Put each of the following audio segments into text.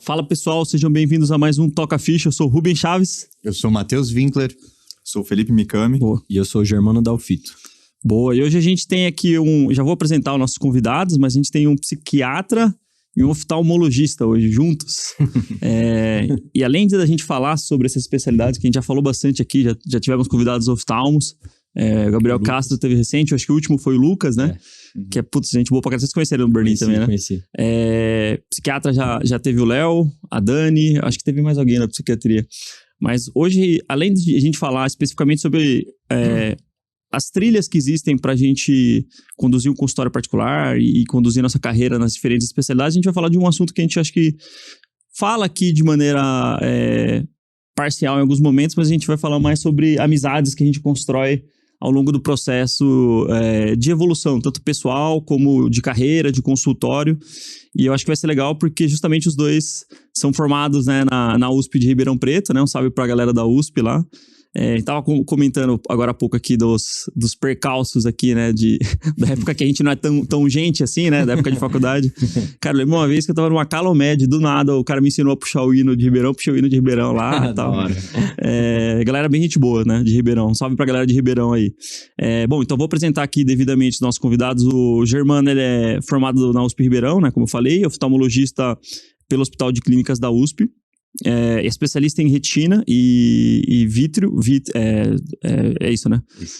Fala pessoal, sejam bem-vindos a mais um Toca Ficha. Eu sou o Rubens Chaves. Eu sou o Matheus Winkler. Sou o Felipe Mikami. Boa. E eu sou o Germano Dalfito. Boa, e hoje a gente tem aqui já vou apresentar os nossos convidados, mas a gente tem um psiquiatra e um oftalmologista hoje juntos. E além da gente falar sobre essas especialidades, que a gente já falou bastante aqui, já tivemos convidados oftalmos, Gabriel Castro teve recente, eu acho que o último foi o Lucas, né? Que é, putz, gente boa pra caramba. Vocês conheceram o Berlim também, né? Conheci. Psiquiatra já teve o Léo, a Dani, acho que teve mais alguém na psiquiatria. Mas hoje, além de a gente falar especificamente sobre as trilhas que existem pra gente conduzir um consultório particular e conduzir nossa carreira nas diferentes especialidades, a gente vai falar de um assunto que a gente acha que fala aqui de maneira parcial em alguns momentos, mas a gente vai falar mais sobre amizades que a gente constrói ao longo do processo de evolução, tanto pessoal como de carreira, de consultório. E eu acho que vai ser legal porque justamente os dois são formados, né, na USP de Ribeirão Preto, né? Um salve pra galera da USP lá. Tava comentando agora há pouco aqui dos percalços aqui, né, da época que a gente não é tão gente assim, né, da época de faculdade. Cara, eu lembro uma vez que eu tava numa Calomed, do nada, o cara me ensinou a puxar o hino de Ribeirão, puxei o hino de Ribeirão lá e tal. Galera bem gente boa, né, de Ribeirão. Salve pra galera de Ribeirão aí. Bom, então vou apresentar aqui devidamente os nossos convidados. O Germano, ele é formado na USP Ribeirão, né, como eu falei, oftalmologista pelo Hospital de Clínicas da USP. É especialista em retina e vítreo. É isso, né? Isso.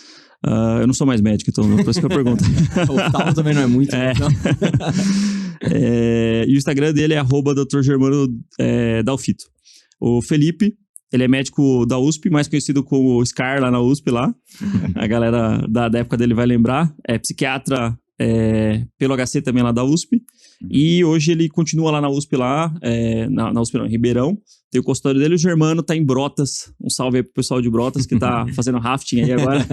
Eu não sou mais médico, então por isso que eu pergunto. O oftalmo também não é muito. Então. E o Instagram dele é @Dr. Germano Dalfito. O Felipe, ele é médico da USP, mais conhecido como Scar lá na USP lá. A galera da época dele vai lembrar. É psiquiatra pelo HC também lá da USP. E hoje ele continua lá na USP lá, na USP não, em Ribeirão. Tem o consultório dele, o Germano tá em Brotas. Um salve aí pro pessoal de Brotas que tá fazendo rafting aí agora.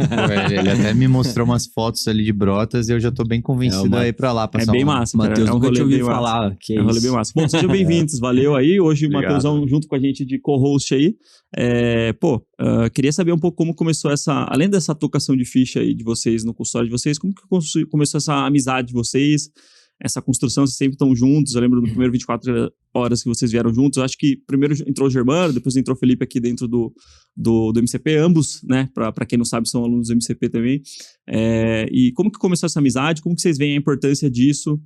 Ele até me mostrou umas fotos ali de Brotas e eu já tô bem convencido a ir pra lá. É bem massa, cara. Matheus, nunca tinha ouvido falar. É um rolê bem massa. Bom, sejam bem-vindos, valeu aí. Hoje o Matheusão junto com a gente de co-host aí. Queria saber um pouco como começou além dessa tocação de ficha aí de vocês no consultório de vocês, como que começou essa amizade de vocês? Essa construção, vocês sempre estão juntos. Eu lembro do primeiro 24 horas que vocês vieram juntos. Eu acho que primeiro entrou o Germano, depois entrou o Felipe aqui dentro do MCP. Ambos, né? Pra quem não sabe, são alunos do MCP também. E como que começou essa amizade? Como que vocês veem a importância disso?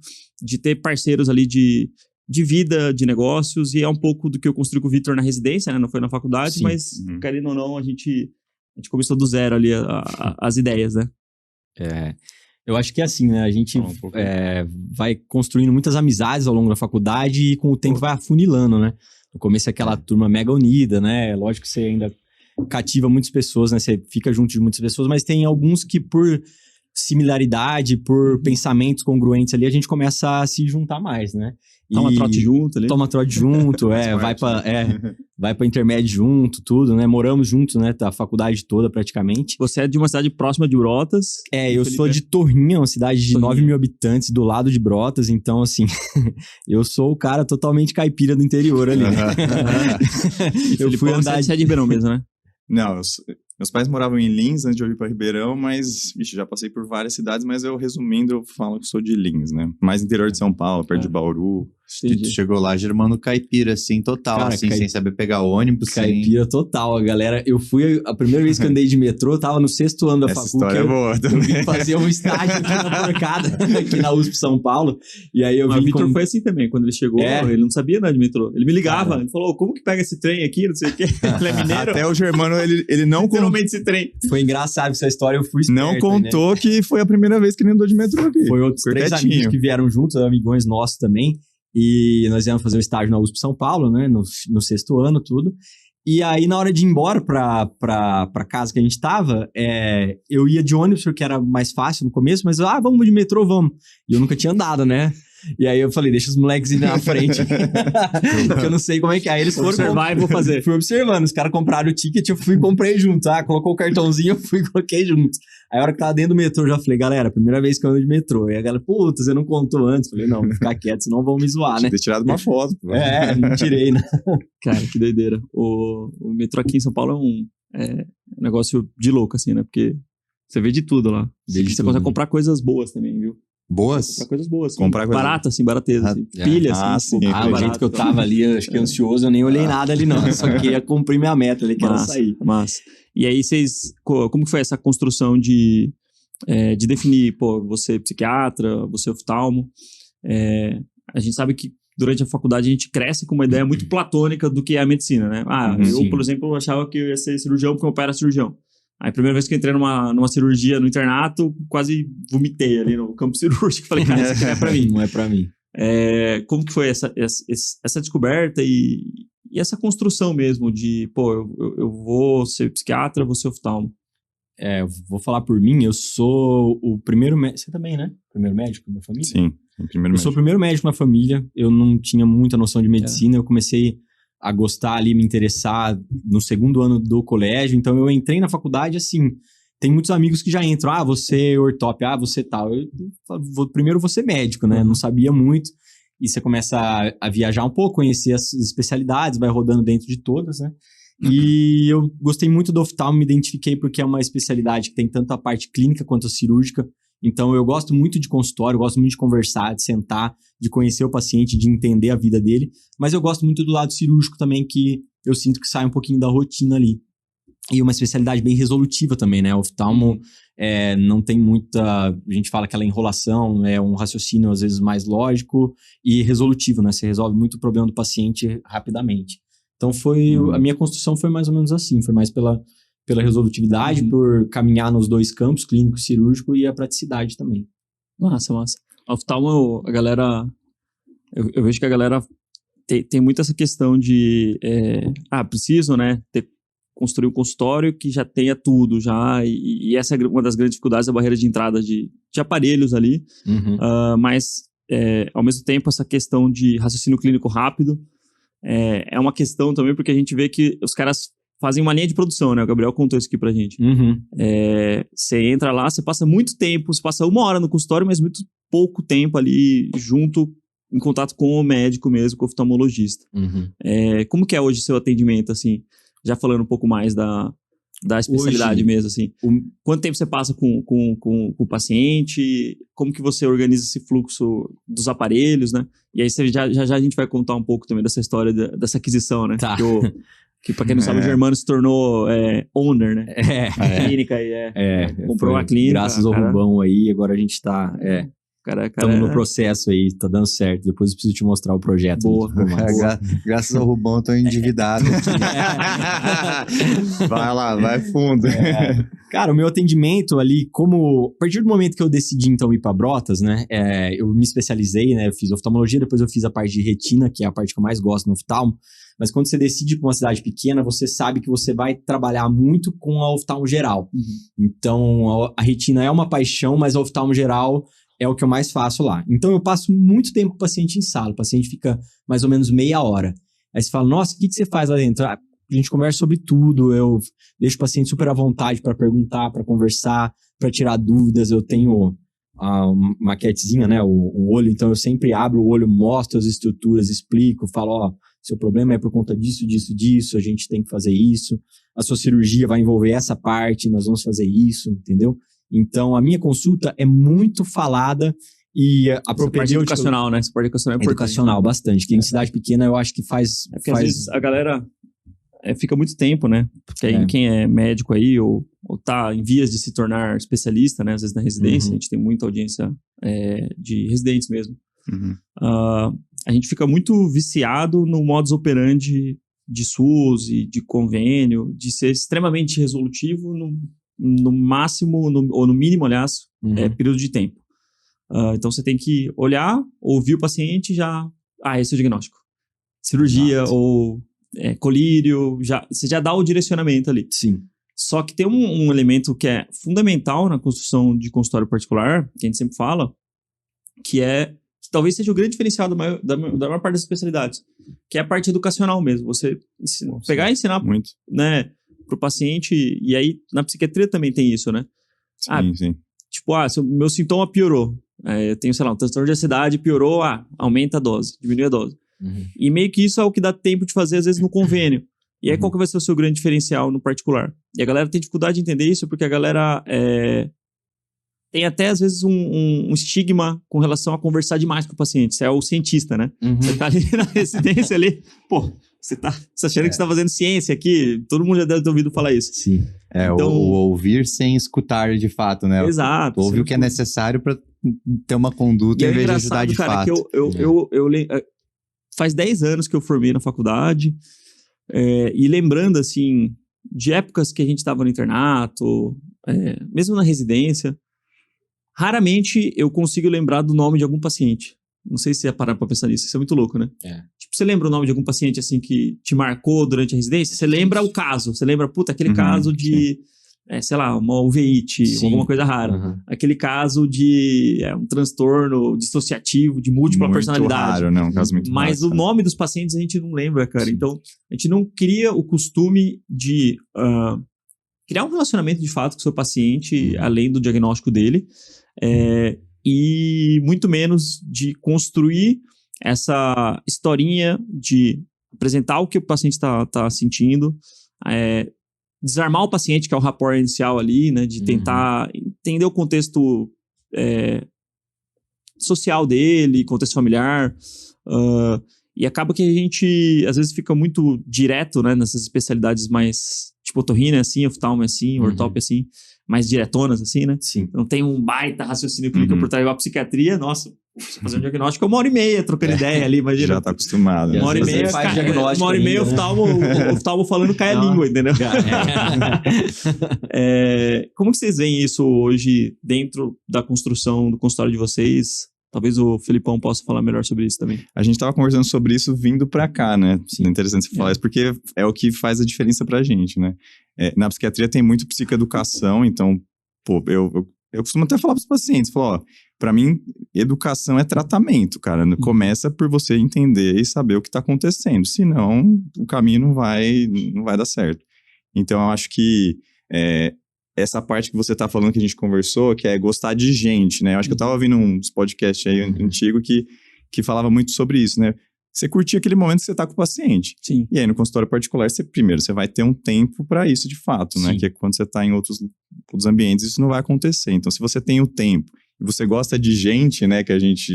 De ter parceiros ali de vida, de negócios. E é um pouco do que eu construí com o Victor na residência, né? Não foi na faculdade, Sim. mas querendo ou não, a gente começou do zero ali as ideias, né? Eu acho que é assim, né? A gente vai construindo muitas amizades ao longo da faculdade e com o tempo vai afunilando, né? No começo é aquela turma mega unida, né? Lógico que você ainda cativa muitas pessoas, né? Você fica junto de muitas pessoas, mas tem alguns que por similaridade, por pensamentos congruentes ali, a gente começa a se juntar mais, né? Toma trote junto ali. Toma trote junto, vai pra intermédio junto, tudo, né? Moramos juntos, né? A faculdade toda praticamente. Você é de uma cidade próxima de Brotas. Eu sou de Torrinha, uma cidade de 9 mil habitantes, do lado de Brotas. Então, assim, eu sou o cara totalmente caipira do interior ali, né? Eu fui andar de Ribeirão mesmo, né? Não, meus pais moravam em Lins antes de eu ir pra Ribeirão, mas, já passei por várias cidades, mas resumindo, eu falo que sou de Lins, né? Mais interior de São Paulo, perto de Bauru. E tu chegou lá, Germano caipira, assim, total, cara, assim, sem saber pegar ônibus. Caipira total, a galera. A primeira vez que andei de metrô, eu tava no 6º ano da faculdade. Essa história é boa também. Eu vim fazer um estágio aqui na Porcada, aqui na USP São Paulo. E aí o Victor foi assim também, quando ele chegou, ele não sabia nada de metrô. Ele me ligava, ele falou, como que pega esse trem aqui, não sei o quê. Ele é mineiro. Até o Germano, ele não literalmente esse trem. Foi engraçado essa história, eu fui esperto, não contou, né? Que foi a primeira vez que ele andou de metrô aqui. Foi outros 3 amigos que vieram juntos, amigões nossos também. E nós íamos fazer o estágio na USP São Paulo, né? No 6º ano, tudo. E aí, na hora de ir embora pra casa que a gente tava, eu ia de ônibus, porque era mais fácil no começo, mas vamos de metrô, vamos. E eu nunca tinha andado, né? E aí eu falei, deixa os moleques ir na frente. Porque eu não sei como é que é. Aí eles foram observar e vou fazer. Fui observando, os caras compraram o ticket, eu fui e comprei junto. Colocou o cartãozinho, eu fui e coloquei junto. Aí a hora que tava dentro do metrô, eu já falei, galera, primeira vez que eu ando de metrô. E a galera, puta, você não contou antes. Falei, não, vou ficar quieto, senão vão me zoar, né? Ter tirado uma foto. Não tirei, né? Cara, que doideira. O metrô aqui em São Paulo é um negócio de louco, assim, né? Porque você vê de tudo lá. Você consegue comprar coisas boas também, viu? Boas? Pra coisas boas. Assim. Comprar coisa- Barata, assim, barateza. Assim. É. Pilha, assim. Ah, tipo, sim. Ah, o jeito que eu tava ali, eu acho que ansioso, eu nem olhei nada ali não. Só queria cumprir minha meta ali, que era Massa, sair. massa. E aí vocês... Como que foi essa construção de definir, pô, você é psiquiatra, você é oftalmo? A gente sabe que durante a faculdade a gente cresce com uma ideia muito platônica do que é a medicina, né? Eu, Sim. por exemplo, achava que eu ia ser cirurgião porque meu pai era cirurgião. Aí, a primeira vez que eu entrei numa cirurgia no internato, quase vomitei ali no campo cirúrgico. Falei, cara, isso aqui não é pra mim. Não é pra mim. Como que foi essa descoberta e essa construção mesmo de, pô, eu vou ser psiquiatra, vou ser oftalmo? Vou falar por mim, eu sou o primeiro médico. Você também, né? Primeiro médico da família? Sim, o primeiro Eu sou o médico. primeiro médico na família, eu não tinha muita noção de medicina, eu comecei a gostar ali, me interessar no segundo ano do colégio, então eu entrei na faculdade assim, tem muitos amigos que já entram, você é ortop, você tal, primeiro vou ser médico, né, não sabia muito, e você começa a viajar um pouco, conhecer as especialidades, vai rodando dentro de todas, né, e eu gostei muito do oftalmo, me identifiquei porque é uma especialidade que tem tanto a parte clínica quanto a cirúrgica. Então, eu gosto muito de consultório, eu gosto muito de conversar, de sentar, de conhecer o paciente, de entender a vida dele. Mas eu gosto muito do lado cirúrgico também, que eu sinto que sai um pouquinho da rotina ali. E uma especialidade bem resolutiva também, né? O oftalmo não tem muita... A gente fala aquela enrolação, é um raciocínio às vezes mais lógico e resolutivo, né? Você resolve muito o problema do paciente rapidamente. Então, a minha construção foi mais ou menos assim, foi mais pela resolutividade, por caminhar nos dois campos, clínico e cirúrgico, e a praticidade também. Massa. Oftalmo, a galera... Eu vejo que a galera tem muito essa questão de... preciso, né? Construir um consultório que já tenha tudo, já. E essa é uma das grandes dificuldades, a barreira de entrada de aparelhos ali. Mas, ao mesmo tempo, essa questão de raciocínio clínico rápido é uma questão também, porque a gente vê que os caras fazem uma linha de produção, né? O Gabriel contou isso aqui pra gente. Você entra lá, você passa muito tempo, você passa 1 hora no consultório, mas muito pouco tempo ali junto, em contato com o médico mesmo, com o oftalmologista. Como que é hoje o seu atendimento, assim? Já falando um pouco mais da especialidade Hoje, mesmo, assim. Quanto tempo você passa com o paciente? Como que você organiza esse fluxo dos aparelhos, né? E aí já a gente vai contar um pouco também dessa história dessa aquisição, né? Tá. Que pra quem não sabe, o Germano se tornou owner, né? Clínica comprou a clínica. Graças ao Rubão aí, agora a gente tá... Estamos no processo aí, tá dando certo. Depois eu preciso te mostrar o projeto. Boa. Graças ao Rubão, eu tô endividado. Vai lá, vai fundo. Cara, o meu atendimento ali, a partir do momento que eu decidi, então, ir para Brotas, né? Eu me especializei, né? Eu fiz oftalmologia, depois eu fiz a parte de retina, que é a parte que eu mais gosto no oftalmo. Mas quando você decide ir para uma cidade pequena, você sabe que você vai trabalhar muito com a oftalmo geral. Então, a retina é uma paixão, mas a oftalmo geral é o que eu mais faço lá. Então, eu passo muito tempo com o paciente em sala. O paciente fica mais ou menos meia hora. Aí você fala, nossa, o que você faz lá dentro? A gente conversa sobre tudo. Eu deixo o paciente super à vontade para perguntar, para conversar, para tirar dúvidas. Eu tenho a maquetezinha, né? O olho. Então, eu sempre abro o olho, mostro as estruturas, explico, falo, seu problema é por conta disso, a gente tem que fazer isso. A sua cirurgia vai envolver essa parte, nós vamos fazer isso, entendeu? Então, a minha consulta é muito falada e a propedêutica... educacional, né? Essa parte educacional é importante. Educacional, bastante. Que em cidade pequena eu acho que faz... Porque às vezes a galera fica muito tempo, né? Porque aí quem é médico aí ou tá em vias de se tornar especialista, né? Às vezes na residência, a gente tem muita audiência de residentes mesmo. A gente fica muito viciado no modus operandi de SUS e de convênio, de ser extremamente resolutivo no máximo, ou no mínimo, aliás, período de tempo. Então, você tem que olhar, ouvir o paciente e já... esse é o diagnóstico. Cirurgia ou colírio, você já dá o direcionamento ali. Sim. Só que tem um elemento que é fundamental na construção de consultório particular, que a gente sempre fala, que talvez seja o grande diferencial da maior parte das especialidades, que é a parte educacional mesmo. Você pegar e ensinar Muito. Né, pro paciente, e aí na psiquiatria também tem isso, né? Sim. Tipo, se o meu sintoma piorou, eu tenho, sei lá, um transtorno de ansiedade, piorou, aumenta a dose, diminui a dose. E meio que isso é o que dá tempo de fazer, às vezes, no convênio. E aí, qual que vai ser o seu grande diferencial no particular? E a galera tem dificuldade de entender isso, porque a galera tem até, às vezes, um estigma com relação a conversar demais com o paciente. Você é o cientista, né? Você tá ali na residência ali, pô, você tá achando que você tá fazendo ciência aqui? Todo mundo já deve ter ouvido falar isso. Sim. Então- o ouvir sem escutar de fato, né? Exato. Ouve o que é necessário para ter uma conduta E em é vez de ajudar engraçado, de cara, fato. que faz 10 anos que eu formei na faculdade, e lembrando, assim, de épocas que a gente estava no internato, mesmo na residência, raramente eu consigo lembrar do nome de algum paciente. Não sei se você ia parar pra pensar nisso, isso é muito louco, né? Tipo, você lembra o nome de algum paciente, assim, que te marcou durante a residência? Você lembra o caso, você lembra, puta, aquele caso de, sei lá, uma uveíte, Sim. alguma coisa rara. Aquele caso de um transtorno dissociativo, de múltipla Muito personalidade. raro, né? Um caso muito Mas raro. o nome dos pacientes a gente não lembra, cara. Sim. Então, a gente não cria o costume de criar um relacionamento de fato com o seu paciente, além do diagnóstico dele, e muito menos de construir essa historinha de apresentar o que o paciente está sentindo, desarmar o paciente, que é o rapport inicial ali, né, de tentar entender o contexto social dele, contexto familiar, e acaba que a gente, às vezes, fica muito direto, né, nessas especialidades mais, tipo, otorrino é assim, oftalmo é assim, ortop é assim, mais diretonas, assim, né? Sim. Não tem um baita raciocínio clínico por trás da psiquiatria, nossa, você fazer um diagnóstico é 1h30 trocando ideia ali, imagina. Já tá acostumado. Né? Uma hora e Às vezes meia, faz diagnóstico uma hora e meia, ainda, o oftalmo falando cai a língua, entendeu? Como que vocês veem isso hoje dentro da construção do consultório de vocês? Talvez o Felipão possa falar melhor sobre isso também. A gente tava conversando sobre isso vindo pra cá, né? Sim. É interessante você falar isso, porque é o que faz a diferença pra gente, né? Na psiquiatria tem muito psicoeducação, então, pô, eu costumo até falar pros pacientes, ó, pra mim, educação é tratamento, cara. Começa por você entender e saber o que tá acontecendo, senão o caminho não vai dar certo. Então, eu acho que essa parte que você tá falando que a gente conversou, que é gostar de gente, né? Eu acho que eu tava ouvindo uns podcasts aí antigo que falava muito sobre isso, né? Você curtir aquele momento que você tá com o paciente. Sim. E aí, no consultório particular, você vai ter um tempo para isso de fato, né? Sim. Que é quando você tá em outros ambientes, isso não vai acontecer. Então, se você tem o tempo e você gosta de gente, né? Que a gente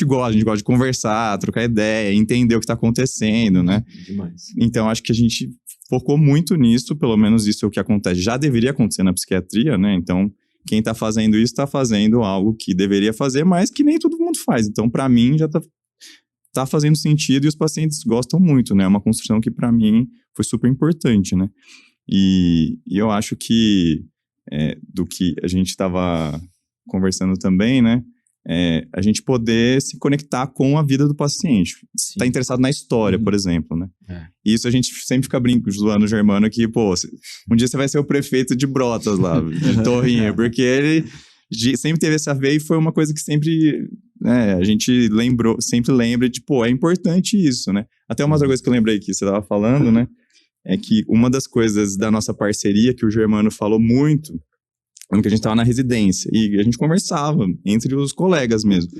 gosta de conversar, trocar ideia, entender o que tá acontecendo, né? Demais. Então, acho que a gente focou muito nisso, pelo menos isso é o que acontece. Já deveria acontecer na psiquiatria, né? Então, quem tá fazendo isso tá fazendo algo que deveria fazer, mas que nem todo mundo faz. Então, para mim, já tá fazendo sentido e os pacientes gostam muito, né? É uma construção que, para mim, foi super importante, né? E eu acho que, do que a gente estava conversando também, né? A gente poder se conectar com a vida do paciente. Tá interessado na história, por exemplo, né? E isso a gente sempre fica zoando o Germano que, pô, um dia você vai ser o prefeito de Brotas lá, de Torrinho, porque ele sempre teve essa veia e foi uma coisa que sempre, a gente sempre lembra de, pô, é importante isso, né? Até uma outra coisa que eu lembrei que você tava falando, né? É que uma das coisas da nossa parceria que o Germano falou muito, quando que a gente tava na residência, e a gente conversava entre os colegas mesmo.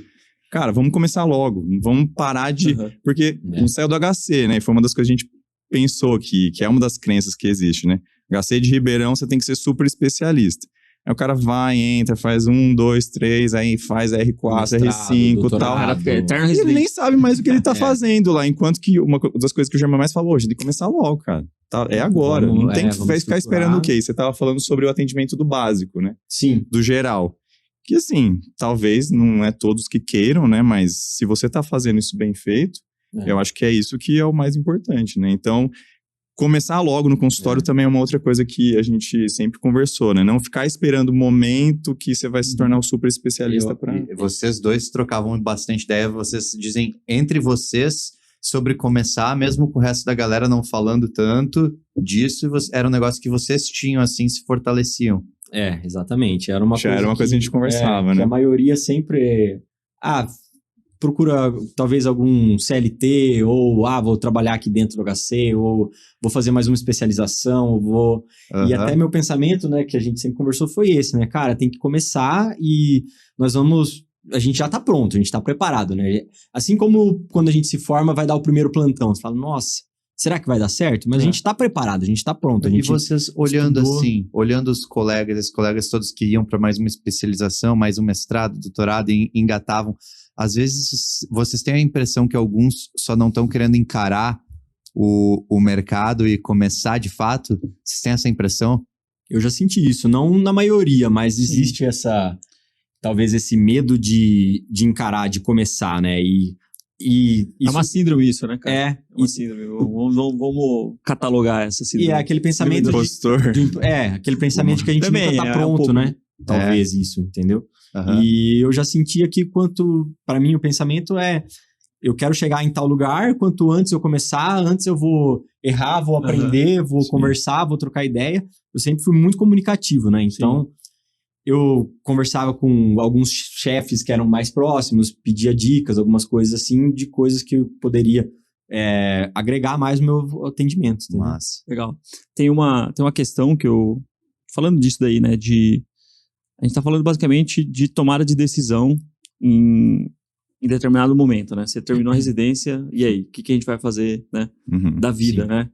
Cara, vamos começar logo, vamos parar de... Porque a gente saiu do HC, né? E foi uma das coisas que a gente pensou que é uma das crenças que existe, né? HC de Ribeirão, você tem que ser super especialista. Aí o cara vai, entra, faz 1, 2, 3, aí faz R4, R5 e tal. Ele nem sabe mais o que ele tá fazendo lá. Enquanto que uma das coisas que o Germano mais falou, hoje, tem que começar logo, cara. É agora. Não tem que ficar esperando o quê? Você tava falando sobre o atendimento do básico, né? Sim. Do geral. Que assim, talvez não é todos que queiram, né? Mas se você tá fazendo isso bem feito, eu acho que é isso que é o mais importante, né? Então, começar logo no consultório também é uma outra coisa que a gente sempre conversou, né? Não ficar esperando o momento que você vai se tornar um super especialista para... Vocês dois trocavam bastante ideia, vocês dizem entre vocês sobre começar, mesmo com o resto da galera não falando tanto disso, era um negócio que vocês tinham, assim, se fortaleciam. Exatamente. Era uma coisa que a gente conversava, né? Que a maioria sempre... procura talvez algum CLT, ou vou trabalhar aqui dentro do HC, ou vou fazer mais uma especialização, E até meu pensamento, né, que a gente sempre conversou foi esse, né? Cara, tem que começar e a gente já tá pronto, a gente tá preparado, né? Assim como quando a gente se forma, vai dar o primeiro plantão. Você fala, nossa, será que vai dar certo? Mas a gente tá preparado, a gente tá pronto. A gente E vocês olhando estudou. assim, olhando os colegas, esses colegas todos que iam para mais uma especialização, mais um mestrado, doutorado, e engatavam, às vezes vocês têm a impressão que alguns só não estão querendo encarar o mercado e começar de fato? Vocês têm essa impressão? Eu já senti isso, não na maioria, mas existe talvez esse medo de encarar, de começar, né? E É isso uma síndrome isso, né, cara? é, É uma síndrome. Vamos catalogar essa síndrome. e é aquele pensamento Impostor. aquele pensamento que a gente Também, nunca tá um pronto, pouco. né? Talvez isso, entendeu? Aham. E eu já sentia que para mim o pensamento é, eu quero chegar em tal lugar, quanto antes eu começar, antes eu vou errar, vou aprender, vou Sim. conversar, vou trocar ideia. Eu sempre fui muito comunicativo, né? Então, eu conversava com alguns chefes que eram mais próximos, pedia dicas, algumas coisas assim, de coisas que eu poderia agregar mais no meu atendimento. Entendeu? Massa. Legal. Tem uma questão que eu... Falando disso daí, né? A gente tá falando basicamente de tomada de decisão em determinado momento, né? Você terminou a residência, e aí? O que a gente vai fazer, né? Uhum. Da vida, Sim. né?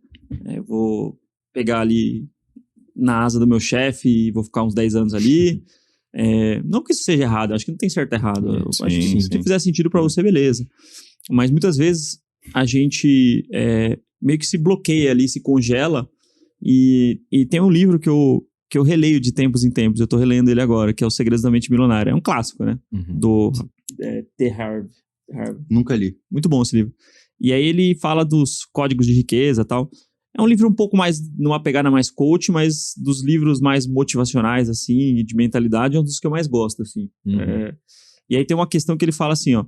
Eu vou pegar ali na asa do meu chefe e vou ficar uns 10 anos ali. Não que isso seja errado, acho que não tem certo e errado. Eu acho que sim, se sim. fizer sentido pra você, beleza. Mas muitas vezes a gente meio que se bloqueia ali, se congela. E tem um livro que eu releio de tempos em tempos, eu tô relendo ele agora, que é Os Segredos da Mente Milionária. É um clássico, né? Uhum. Do T. Harv. Nunca li. Muito bom esse livro. E aí ele fala dos códigos de riqueza e tal. É um livro um pouco mais, numa pegada mais coach, mas dos livros mais motivacionais, assim, e de mentalidade, é um dos que eu mais gosto, assim. Uhum. E aí tem uma questão que ele fala assim, ó.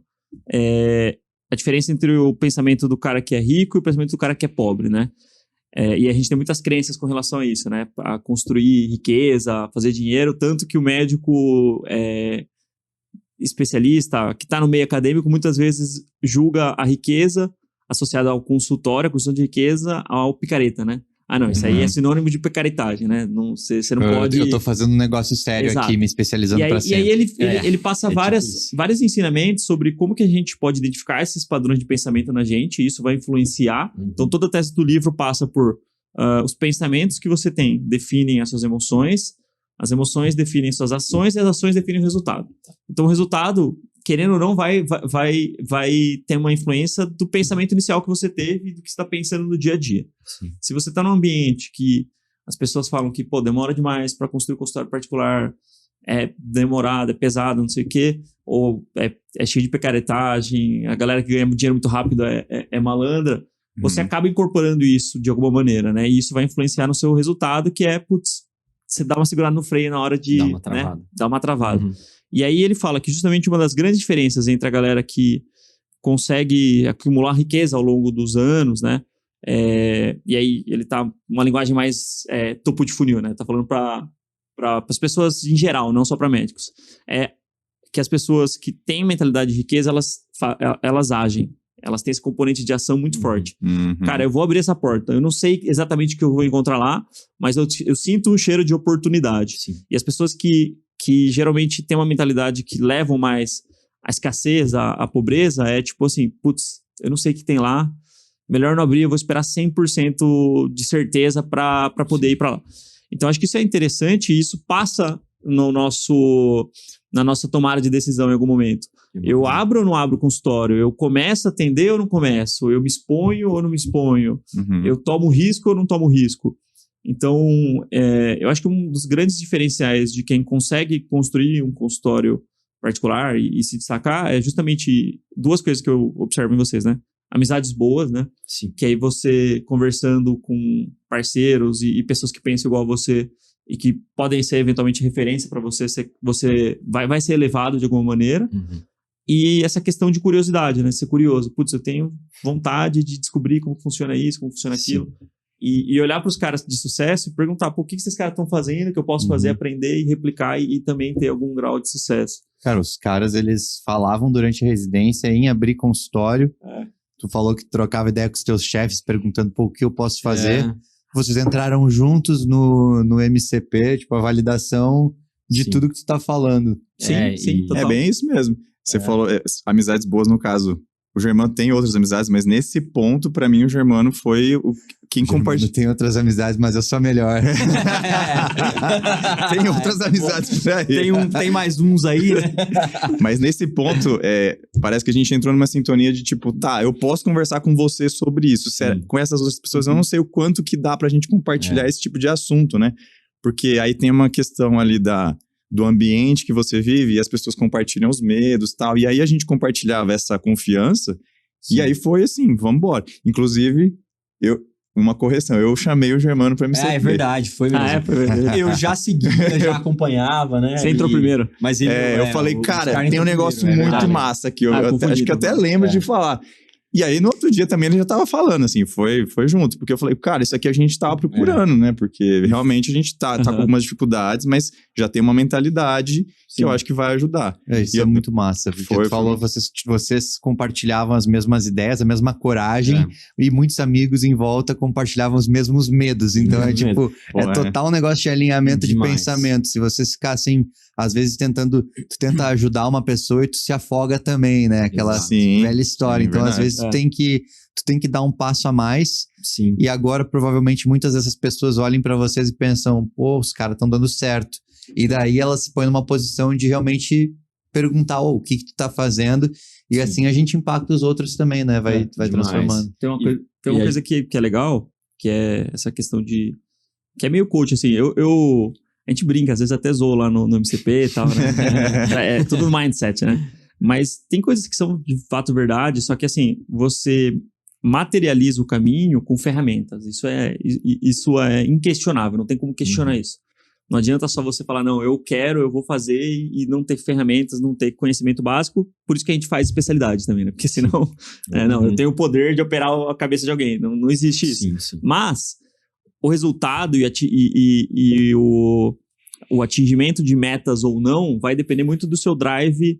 A diferença entre o pensamento do cara que é rico e o pensamento do cara que é pobre, né? E a gente tem muitas crenças com relação a isso, né? A construir riqueza, a fazer dinheiro, tanto que o médico especialista que está no meio acadêmico muitas vezes julga a riqueza associada ao consultório, a construção de riqueza, ao picareta, né? Ah, não, isso aí é sinônimo de picaretagem, né? Você não pode... Eu tô fazendo um negócio sério Exato. aqui, me especializando E aí, pra e aí sempre. ele passa tipo vários ensinamentos sobre como que a gente pode identificar esses padrões de pensamento na gente, e isso vai influenciar. Uhum. Então, toda a tese do livro passa por os pensamentos que você tem, definem as suas emoções, as emoções definem suas ações, e as ações definem o resultado. Então, o resultado, querendo ou não, vai ter uma influência do pensamento inicial que você teve e do que você está pensando no dia a dia. Sim. Se você está num ambiente que as pessoas falam que, demora demais para construir um consultório particular, é demorado, é pesado, não sei o quê, ou é cheio de picaretagem, a galera que ganha dinheiro muito rápido é malandra, você acaba incorporando isso de alguma maneira, né? E isso vai influenciar no seu resultado, que é, você dá uma segurada no freio na hora de... Dá uma travada. Né? Dá uma travada. Uhum. E aí ele fala que justamente uma das grandes diferenças entre a galera que consegue acumular riqueza ao longo dos anos, né? E aí ele tá uma linguagem mais topo de funil, né? Tá falando para as pessoas em geral, não só para médicos. Que as pessoas que têm mentalidade de riqueza, elas agem. Elas têm esse componente de ação muito forte. Uhum. Cara, eu vou abrir essa porta. Eu não sei exatamente o que eu vou encontrar lá, mas eu sinto um cheiro de oportunidade. Sim. E as pessoas que geralmente têm uma mentalidade que levam mais a escassez, a pobreza, é tipo assim, eu não sei o que tem lá, melhor não abrir, eu vou esperar 100% de certeza para poder ir para lá. Então, acho que isso é interessante e isso passa na nossa tomada de decisão em algum momento. Eu abro ou não abro o consultório? Eu começo a atender ou não começo? Eu me exponho ou não me exponho? Uhum. Eu tomo risco ou não tomo risco? Então, eu acho que um dos grandes diferenciais de quem consegue construir um consultório particular e se destacar é justamente duas coisas que eu observo em vocês, né? Amizades boas, né? Sim. Que aí você conversando com parceiros e pessoas que pensam igual a você e que podem ser eventualmente referência para você, você vai ser elevado de alguma maneira. Uhum. E essa questão de curiosidade, né? Ser curioso. Eu tenho vontade de descobrir como funciona isso, como funciona aquilo. E olhar para os caras de sucesso e perguntar, o que esses caras estão fazendo, que eu posso fazer, aprender e replicar e também ter algum grau de sucesso. Cara, os caras, eles falavam durante a residência em abrir consultório. Tu falou que trocava ideia com os teus chefes, perguntando, o que eu posso fazer? Vocês entraram juntos no MCP, tipo, a validação de tudo que tu tá falando. Sim, total. É bem isso mesmo. Você falou, amizades boas no caso, O Germano tem outras amizades, mas nesse ponto, pra mim, o Germano foi quem compartilhou. Tem outras amizades, mas eu sou melhor. Tem outras amizades pra ele. Tem mais uns aí, né? Mas nesse ponto, parece que a gente entrou numa sintonia de tipo, tá, eu posso conversar com você sobre isso. Com essas outras pessoas, eu não sei o quanto que dá pra gente compartilhar esse tipo de assunto, né? Porque aí tem uma questão ali do ambiente que você vive e as pessoas compartilham os medos e tal. E aí a gente compartilhava essa confiança. Sim. E aí foi assim, vamos embora. Inclusive, uma correção, eu chamei o Germano pra MCP. É verdade, foi mesmo. Foi verdade. Eu já seguia, já acompanhava, né? Você entrou primeiro. Mas ele, eu falei, cara, tem um negócio muito massa aqui. Eu acho que até lembro de falar. E aí, no outro dia também, ele já tava falando, assim, foi junto. Porque eu falei, cara, isso aqui a gente tava procurando, né? Porque realmente a gente tá com algumas dificuldades, mas já tem uma mentalidade que eu acho que vai ajudar. Isso é muito massa. Porque tu falou, vocês compartilhavam as mesmas ideias, a mesma coragem, e muitos amigos em volta compartilhavam os mesmos medos. Então, total um negócio de alinhamento de pensamento. Se vocês ficassem, às vezes, tu tenta ajudar uma pessoa e tu se afoga também, né? Aquela velha história. Então, às vezes, tu tem que dar um passo a mais. Sim. E agora, provavelmente, muitas dessas pessoas olhem pra vocês e pensam, pô, os caras estão dando certo. E daí elas se põem numa posição de realmente perguntar o que tu tá fazendo. E assim a gente impacta os outros também, né? Vai transformando. Tem uma coisa que é legal, que é essa questão de... Que é meio coach, assim. A gente brinca, às vezes até zoa lá no MCP e tal, né? É tudo mindset, né? Mas tem coisas que são de fato verdade, só que assim, você materializa o caminho com ferramentas. Isso é inquestionável, não tem como questionar isso. Não adianta só você falar, não, eu vou fazer e não ter ferramentas, não ter conhecimento básico. Por isso que a gente faz especialidade também, né? Porque senão, eu tenho o poder de operar a cabeça de alguém. Não existe isso. Sim. Mas o resultado e o atingimento de metas ou não vai depender muito do seu drive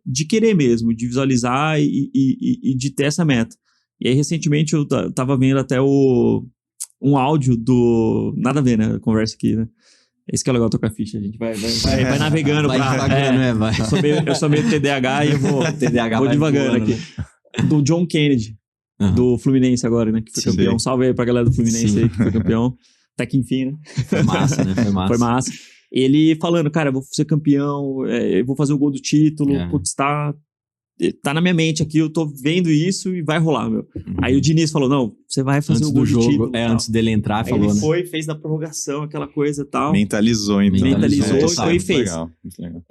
de querer mesmo, de visualizar e de ter essa meta. E aí, recentemente, eu tava vendo até um áudio do... Nada a ver, né? Conversa aqui, né? Esse que é legal tocar ficha. A gente vai navegando Eu sou meio TDAH e eu vou devagando aqui. Do John Kennedy, do Fluminense agora, né? Que foi campeão. Salve aí pra galera do Fluminense aí, que foi campeão. Até que enfim, né? Foi massa, né? Foi massa. Ele falando, cara, eu vou ser campeão, eu vou fazer o gol do título, putz, tá na minha mente aqui, eu tô vendo isso e vai rolar, meu. Aí o Diniz falou, não, você vai fazer o gol do título. Antes dele entrar, aí falou, ele fez na prorrogação, aquela coisa e tal. Mentalizou, então. Mentalizou e fez. Muito legal.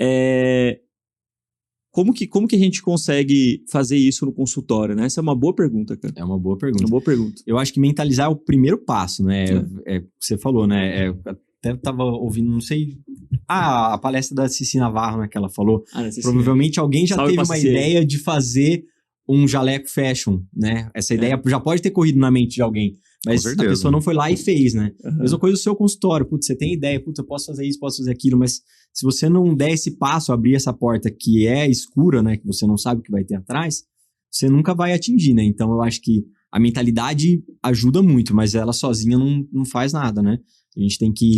Como que a gente consegue fazer isso no consultório, né? Essa é uma boa pergunta, cara. É uma boa pergunta. Eu acho que mentalizar é o primeiro passo, né? Você falou, né? Até tava ouvindo, não sei... a palestra da Cici Navarro, né? Que ela falou. Provavelmente alguém já teve uma ideia de fazer um jaleco fashion, né? Essa ideia já pode ter corrido na mente de alguém. Mas a pessoa não foi lá e fez, né? Mesma coisa do seu consultório. Putz, você tem ideia. Putz, eu posso fazer isso, posso fazer aquilo. Mas se você não der esse passo, abrir essa porta que é escura, né? Que você não sabe o que vai ter atrás, você nunca vai atingir, né? Então, eu acho que a mentalidade ajuda muito, mas ela sozinha não faz nada, né? A gente tem que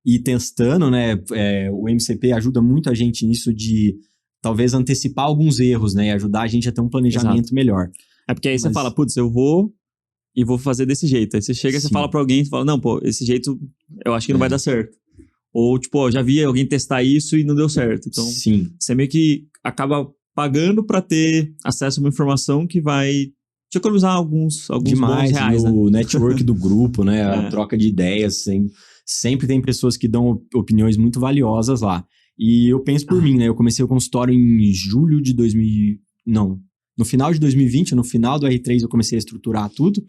ir testando, né? O MCP ajuda muito a gente nisso de talvez antecipar alguns erros, né? E ajudar a gente a ter um planejamento melhor. É porque aí você fala, putz, eu vou fazer desse jeito. Aí você chega e você fala pra alguém e fala, não, pô, esse jeito eu acho que não vai dar certo. Ou, tipo, já vi alguém testar isso e não deu certo. Então, você meio que acaba pagando pra ter acesso a uma informação que vai te economizar alguns bons reais, no network do grupo, né? A troca de ideias, sempre tem pessoas que dão opiniões muito valiosas lá. E eu penso por mim, né? Eu comecei o consultório em julho de no final de 2020, no final do R3 eu comecei a estruturar tudo.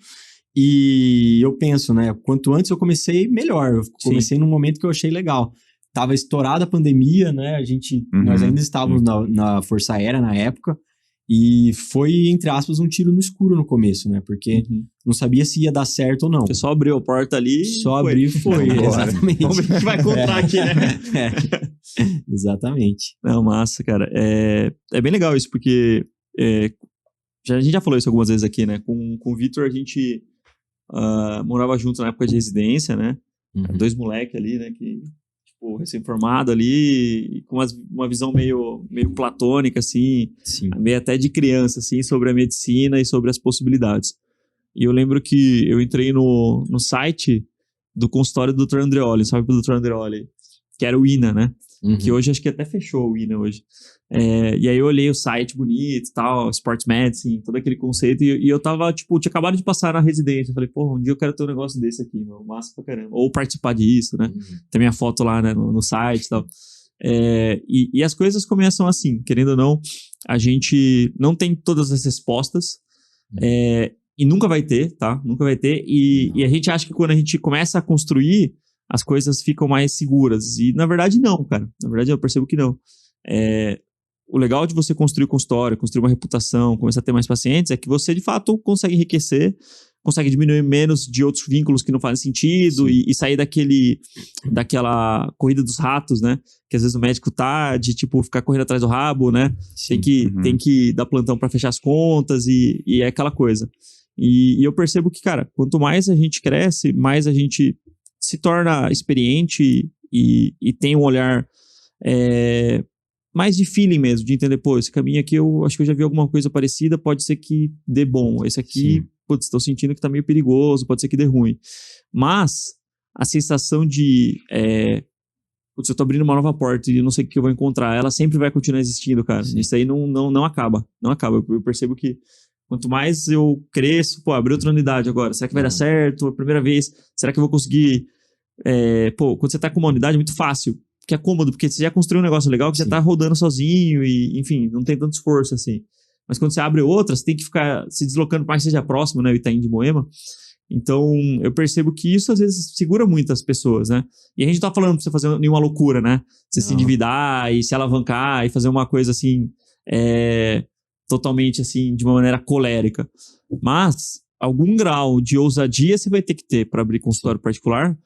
E eu penso, né? Quanto antes eu comecei, melhor. Eu comecei num momento que eu achei legal. Tava estourada a pandemia, né? Nós ainda estávamos na Força Aérea na época. E foi, entre aspas, um tiro no escuro no começo, né? Porque não sabia se ia dar certo ou não. Você só abriu a porta ali abriu e foi, exatamente. Vamos ver o que vai contar aqui, né? Exatamente. Não, massa, cara. É bem legal isso, porque a gente já falou isso algumas vezes aqui, né? Com o Vitor, a gente morava junto na época de residência, né? 2 moleques ali, né? Que tipo, recém-formado ali, com uma visão meio platônica, assim, Sim. meio até de criança, assim, sobre a medicina e sobre as possibilidades. E eu lembro que eu entrei no site do consultório do Dr. Andreoli, sabe o Dr. Andreoli? Que era o INA, né? Uhum. Que hoje, acho que até fechou o INA hoje. E aí eu olhei o site bonito e tal, Sports Medicine, todo aquele conceito, e eu tava, tipo, tinha acabado de passar na residência. Eu falei, pô, um dia eu quero ter um negócio desse aqui, meu, massa pra caramba. Ou participar disso, né? Tem minha foto lá, né, no site e tal. E as coisas começam assim, querendo ou não, a gente não tem todas as respostas, e nunca vai ter, tá? Nunca vai ter, e a gente acha que quando a gente começa a construir, as coisas ficam mais seguras. E, na verdade, não, cara. Na verdade, eu percebo que não. O legal de você construir consultório, construir uma reputação, começar a ter mais pacientes, é que você, de fato, consegue enriquecer, consegue diminuir menos de outros vínculos que não fazem sentido e sair daquela corrida dos ratos, né? Que às vezes o médico tá de, tipo, ficar correndo atrás do rabo, né? Sim. Tem que dar plantão para fechar as contas e é aquela coisa. E eu percebo que, cara, quanto mais a gente cresce, mais a gente se torna experiente e tem um olhar mais de feeling mesmo, de entender, pô, esse caminho aqui eu acho que eu já vi alguma coisa parecida, pode ser que dê bom. Esse aqui, putz, estou sentindo que tá meio perigoso, pode ser que dê ruim. Mas a sensação de, putz, eu tô abrindo uma nova porta e eu não sei o que eu vou encontrar, ela sempre vai continuar existindo, cara. Sim. Isso aí não acaba, não acaba. Eu percebo que quanto mais eu cresço, pô, abri outra unidade agora, será que vai dar certo? A primeira vez, será que eu vou conseguir? Quando você tá com uma unidade é muito fácil, que é cômodo, porque você já construiu um negócio legal que já tá rodando sozinho e, enfim, não tem tanto esforço assim. Mas quando você abre outra, você tem que ficar se deslocando para que seja próximo, né, o Itaim de Moema. Então, eu percebo que isso às vezes segura muito as pessoas, né? E a gente não tá falando pra você fazer nenhuma loucura, né? Você se endividar e se alavancar e fazer uma coisa assim, totalmente assim, de uma maneira colérica. Mas algum grau de ousadia você vai ter que ter para abrir consultório particular.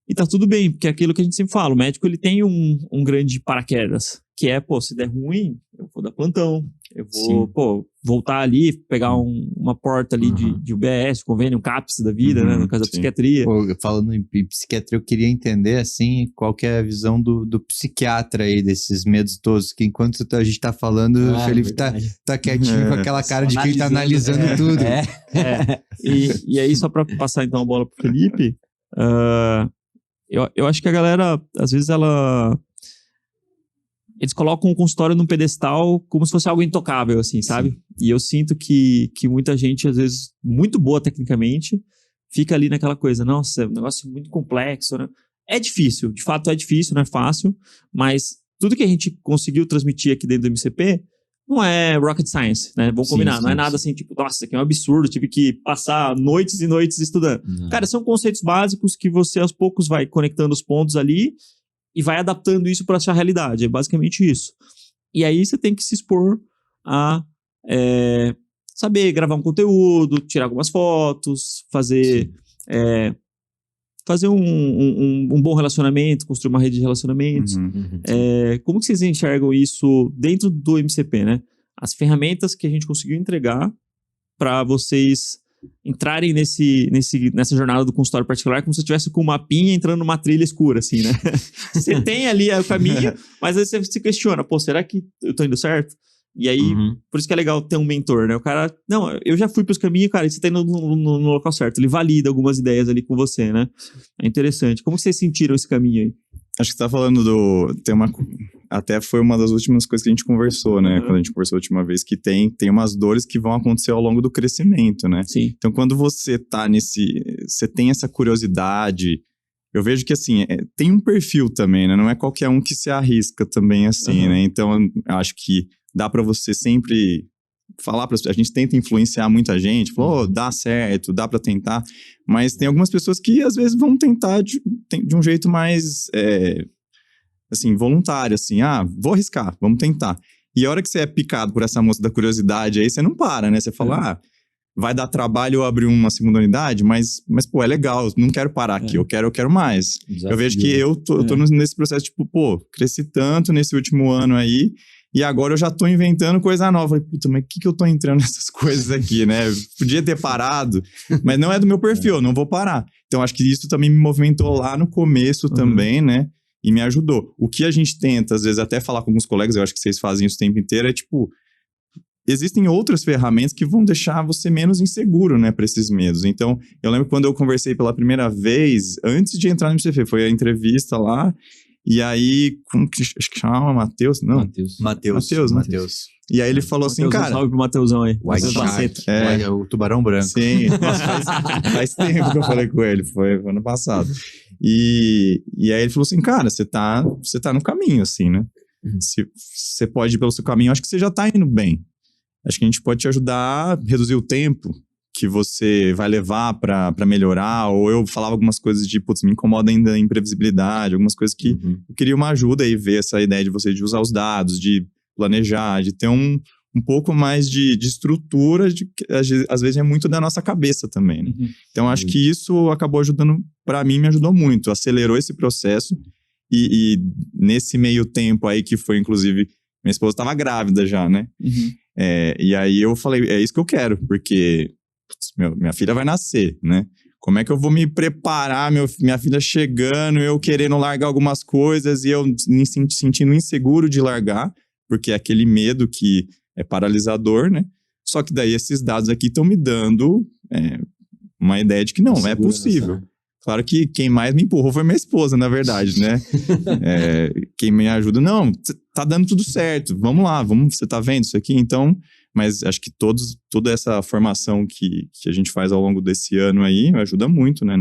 E tá tudo bem, porque é aquilo que a gente sempre fala, o médico ele tem um grande paraquedas, que é, pô, se der ruim, eu vou dar plantão, eu vou, pô, voltar ali, pegar uma porta ali de UBS, convênio, um CAPS da vida, né, no caso da psiquiatria. Pô, falando em psiquiatria, eu queria entender, assim, qual que é a visão do psiquiatra aí, desses medos todos, que enquanto a gente tá falando, o Felipe tá quietinho com aquela cara de quem tá analisando tudo. E aí, só pra passar então a bola pro Felipe, eu acho que a galera, às vezes, eles colocam o consultório num pedestal como se fosse algo intocável, assim, sabe? Sim. E eu sinto que muita gente, às vezes, muito boa tecnicamente, fica ali naquela coisa, nossa, é um negócio muito complexo, né? É difícil, de fato é difícil, não é fácil, mas tudo que a gente conseguiu transmitir aqui dentro do MCP não é rocket science, né? Vamos combinar, não é nada assim, tipo, nossa, isso aqui é um absurdo, tive que passar noites e noites estudando. Cara, são conceitos básicos que você aos poucos vai conectando os pontos ali e vai adaptando isso para a sua realidade, é basicamente isso. E aí você tem que se expor a saber gravar um conteúdo, tirar algumas fotos, fazer um bom relacionamento, construir uma rede de relacionamentos. Como que vocês enxergam isso dentro do MCP, né? As ferramentas que a gente conseguiu entregar para vocês entrarem nessa jornada do consultório particular como se você estivesse com um mapinha entrando numa trilha escura, assim, né? Você tem ali o caminho, mas aí você se questiona, pô, será que eu tô indo certo? E aí, por isso que é legal ter um mentor, né? O cara, não, eu já fui pros caminhos, cara, e você tá indo no local certo. Ele valida algumas ideias ali com você, né? É interessante. Como vocês sentiram esse caminho aí? Acho que você tá falando até foi uma das últimas coisas que a gente conversou, né? Quando a gente conversou a última vez, que tem umas dores que vão acontecer ao longo do crescimento, né? Sim. Então, quando você tá você tem essa curiosidade, eu vejo que, assim, tem um perfil também, né? Não é qualquer um que se arrisca também, assim, né? Então, eu acho que dá pra você sempre falar para a gente tenta influenciar muita gente, falou, dá certo, dá para tentar, mas tem algumas pessoas que às vezes vão tentar de um jeito mais assim, voluntário, assim, vou arriscar, vamos tentar. E a hora que você é picado por essa moça da curiosidade, aí você não para, né? Você fala, vai dar trabalho eu abrir uma segunda unidade, mas pô, é legal, não quero parar aqui, eu quero mais. Desafio. Eu vejo que eu tô nesse processo, tipo, pô, cresci tanto nesse último ano aí, e agora eu já tô inventando coisa nova. Falei, puta, mas o que eu tô entrando nessas coisas aqui, né? Podia ter parado, mas não é do meu perfil, não vou parar. Então, acho que isso também me movimentou lá no começo também, né? e me ajudou. O que a gente tenta, às vezes, até falar com alguns colegas, eu acho que vocês fazem isso o tempo inteiro, é tipo, existem outras ferramentas que vão deixar você menos inseguro, né, para esses medos. Então, eu lembro quando eu conversei pela primeira vez, antes de entrar no MCP, foi a entrevista lá, e aí, acho que chamava Matheus, não? Matheus. E aí ele falou assim, cara... Salve pro Matheusão aí. White Shark, o tubarão branco. Sim, nossa, faz tempo que eu falei com ele, foi ano passado. E aí ele falou assim, cara, você tá no caminho, assim, né? Se você pode ir pelo seu caminho, acho que você já tá indo bem. Acho que a gente pode te ajudar a reduzir o tempo que você vai levar pra melhorar, ou eu falava algumas coisas de, putz, me incomoda ainda a imprevisibilidade, algumas coisas que eu queria uma ajuda e ver essa ideia de você de usar os dados, de planejar, de ter um pouco mais de estrutura, que às vezes é muito da nossa cabeça também, né? Então, acho que isso acabou ajudando, pra mim, me ajudou muito, acelerou esse processo, e nesse meio tempo aí, que foi, inclusive, minha esposa estava grávida já, né? E aí eu falei, é isso que eu quero, porque minha filha vai nascer, né? Como é que eu vou me preparar, minha filha chegando, eu querendo largar algumas coisas e eu me sentindo inseguro de largar, porque é aquele medo que é paralisador, né? Só que daí esses dados aqui estão me dando uma ideia de que não, é possível. Claro que quem mais me empurrou foi minha esposa, na verdade, né? Quem me ajuda, não, tá dando tudo certo, vamos lá, você tá vendo isso aqui? Então, mas acho que toda essa formação que a gente faz ao longo desse ano aí ajuda muito, né?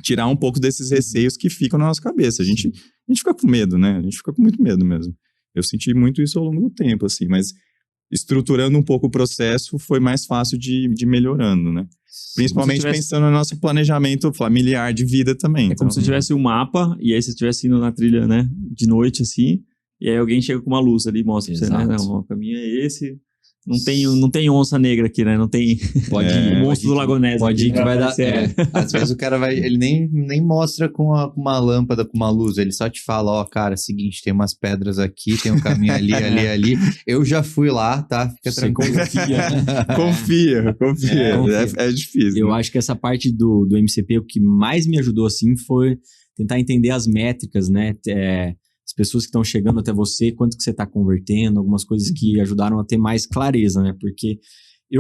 Tirar um pouco desses receios que ficam na nossa cabeça. A gente fica com medo, né? A gente fica com muito medo mesmo. Eu senti muito isso ao longo do tempo, assim, mas estruturando um pouco o processo foi mais fácil de ir melhorando, né? Principalmente pensando no nosso planejamento familiar de vida também. É como se tivesse um mapa, e aí você estivesse indo na trilha, né, de noite, assim, e aí alguém chega com uma luz ali e mostra pra você, né? Não, o caminho é esse. Não tem onça negra aqui, né? Não tem monstro do Lago Ness. Pode ir que vai dar. Às vezes o cara ele nem mostra com uma lâmpada, com uma luz, ele só te fala, ó, cara, seguinte, tem umas pedras aqui, tem um caminho ali, ali. Eu já fui lá, tá? Fica tranquilo. Confia. É difícil. Eu acho que essa parte do MCP, o que mais me ajudou, assim, foi tentar entender as métricas, né? As pessoas que estão chegando até você, quanto que você está convertendo, algumas coisas que ajudaram a ter mais clareza, né? Porque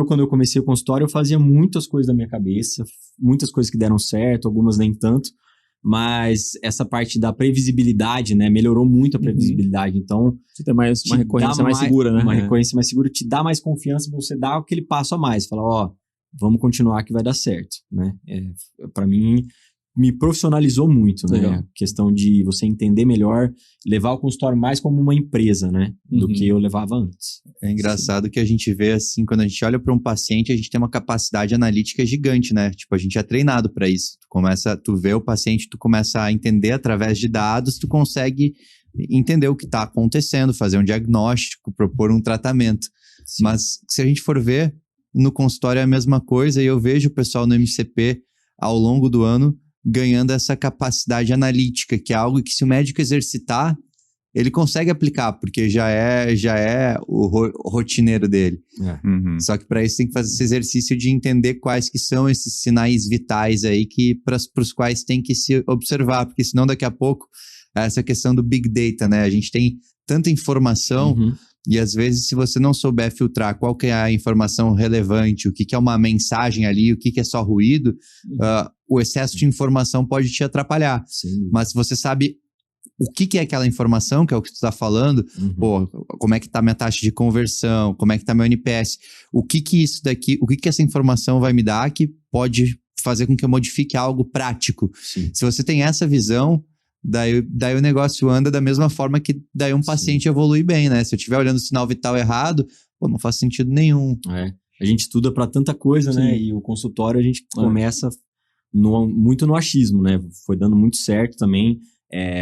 quando eu comecei o consultório, eu fazia muitas coisas da minha cabeça, muitas coisas que deram certo, algumas nem tanto, mas essa parte da previsibilidade, né? Melhorou muito a previsibilidade, então... Você tem uma recorrência mais segura, né? Uma recorrência mais segura, te dá mais confiança para você dar aquele passo a mais, falar, ó, vamos continuar que vai dar certo, né? Para mim... me profissionalizou muito, né? Legal. A questão de você entender melhor, levar o consultório mais como uma empresa, né? Do que eu levava antes. É engraçado que a gente vê, assim, quando a gente olha para um paciente, a gente tem uma capacidade analítica gigante, né? Tipo, a gente é treinado para isso. Tu vê o paciente, tu começa a entender através de dados, tu consegue entender o que está acontecendo, fazer um diagnóstico, propor um tratamento. Sim. Mas se a gente for ver, no consultório é a mesma coisa, e eu vejo o pessoal no MCP, ao longo do ano, ganhando essa capacidade analítica, que é algo que, se o médico exercitar, ele consegue aplicar, porque já é o rotineiro dele. Só que para isso tem que fazer esse exercício de entender quais que são esses sinais vitais aí para os quais tem que se observar, porque senão daqui a pouco, essa questão do Big Data, né? A gente tem tanta informação e às vezes, se você não souber filtrar qual que é a informação relevante, o que é uma mensagem ali, o que é só ruído, o excesso de informação pode te atrapalhar. Sim. Mas se você sabe o que é aquela informação, que é o que tu está falando, pô, como é que tá minha taxa de conversão, como é que tá meu NPS, o que isso daqui, o que essa informação vai me dar que pode fazer com que eu modifique algo prático. Sim. Se você tem essa visão, daí o negócio anda da mesma forma que daí um paciente evolui bem, né? Se eu estiver olhando o sinal vital errado, pô, não faz sentido nenhum. A gente estuda para tanta coisa, né? E o consultório a gente começa muito no achismo, né? Foi dando muito certo também.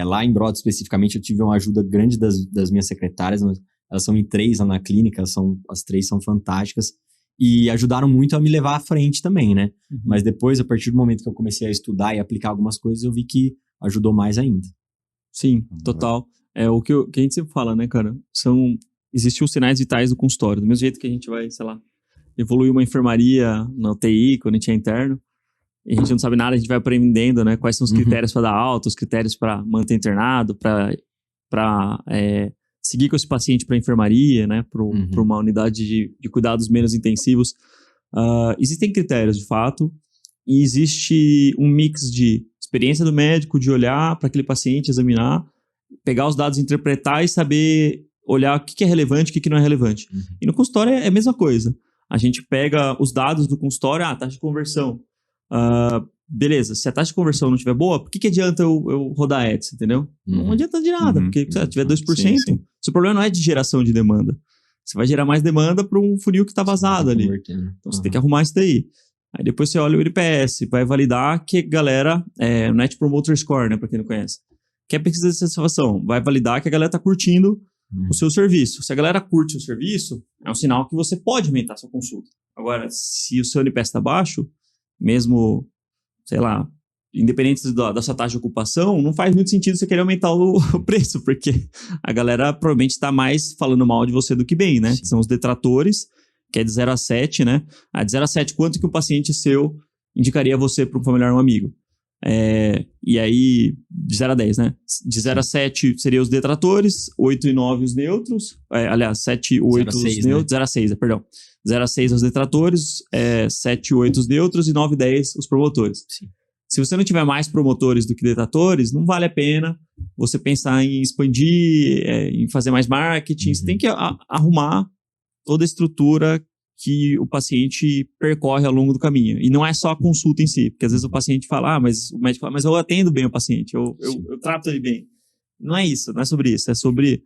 Lá em Broad, especificamente, eu tive uma ajuda grande das minhas secretárias. Elas são em 3 lá na clínica, as 3 são fantásticas. E ajudaram muito a me levar à frente também, né? Mas depois, a partir do momento que eu comecei a estudar e aplicar algumas coisas, eu vi que ajudou mais ainda. Sim, total. É o que a gente sempre fala, né, cara? Existem os sinais vitais do consultório. Do mesmo jeito que a gente vai, sei lá, evoluir uma enfermaria na UTI, quando a gente é interno, e a gente não sabe nada, a gente vai aprendendo, né? Quais são os critérios para dar alta, os critérios para manter internado, para seguir com esse paciente para enfermaria, né? Para uma unidade de cuidados menos intensivos. Existem critérios, de fato, e existe um mix de experiência do médico, de olhar para aquele paciente, examinar, pegar os dados, interpretar e saber olhar o que é relevante e o que não é relevante. E no consultório é a mesma coisa. A gente pega os dados do consultório, taxa de conversão. Beleza, se a taxa de conversão não estiver boa, por que adianta eu rodar ads, entendeu? Não adianta de nada, porque se tiver 2%, seu problema não é de geração de demanda. Você vai gerar mais demanda para um funil que está vazado ali. Então você tem que arrumar isso daí. Aí depois você olha o NPS, vai validar que a galera, o Net Promoter Score, né, para quem não conhece, que é a pesquisa de satisfação, vai validar que a galera está curtindo o seu serviço. Se a galera curte o serviço, é um sinal que você pode aumentar a sua consulta. Agora, se o seu NPS está baixo, mesmo, sei lá, independente da sua taxa de ocupação, não faz muito sentido você querer aumentar o preço, porque a galera provavelmente está mais falando mal de você do que bem, né? Que são os detratores, que é de 0 a 7, né? De 0 a 7, quanto que um paciente seu indicaria você para um familiar ou um amigo? E aí, de 0 a 10, né? De 0 a 7 seriam os detratores, 8 e 9 os neutros, aliás, 7 e 8 os neutros, né? 0 a 6, perdão. 0 a 6 os detratores, 7 e 8 os neutros e 9 e 10 os promotores. Sim. Se você não tiver mais promotores do que detratores, não vale a pena você pensar em expandir, em fazer mais marketing. Você tem que arrumar toda a estrutura que o paciente percorre ao longo do caminho. E não é só a consulta em si, porque às vezes o paciente fala, mas o médico fala, mas eu atendo bem o paciente, eu trato ele bem. Não é isso, não é sobre isso, é sobre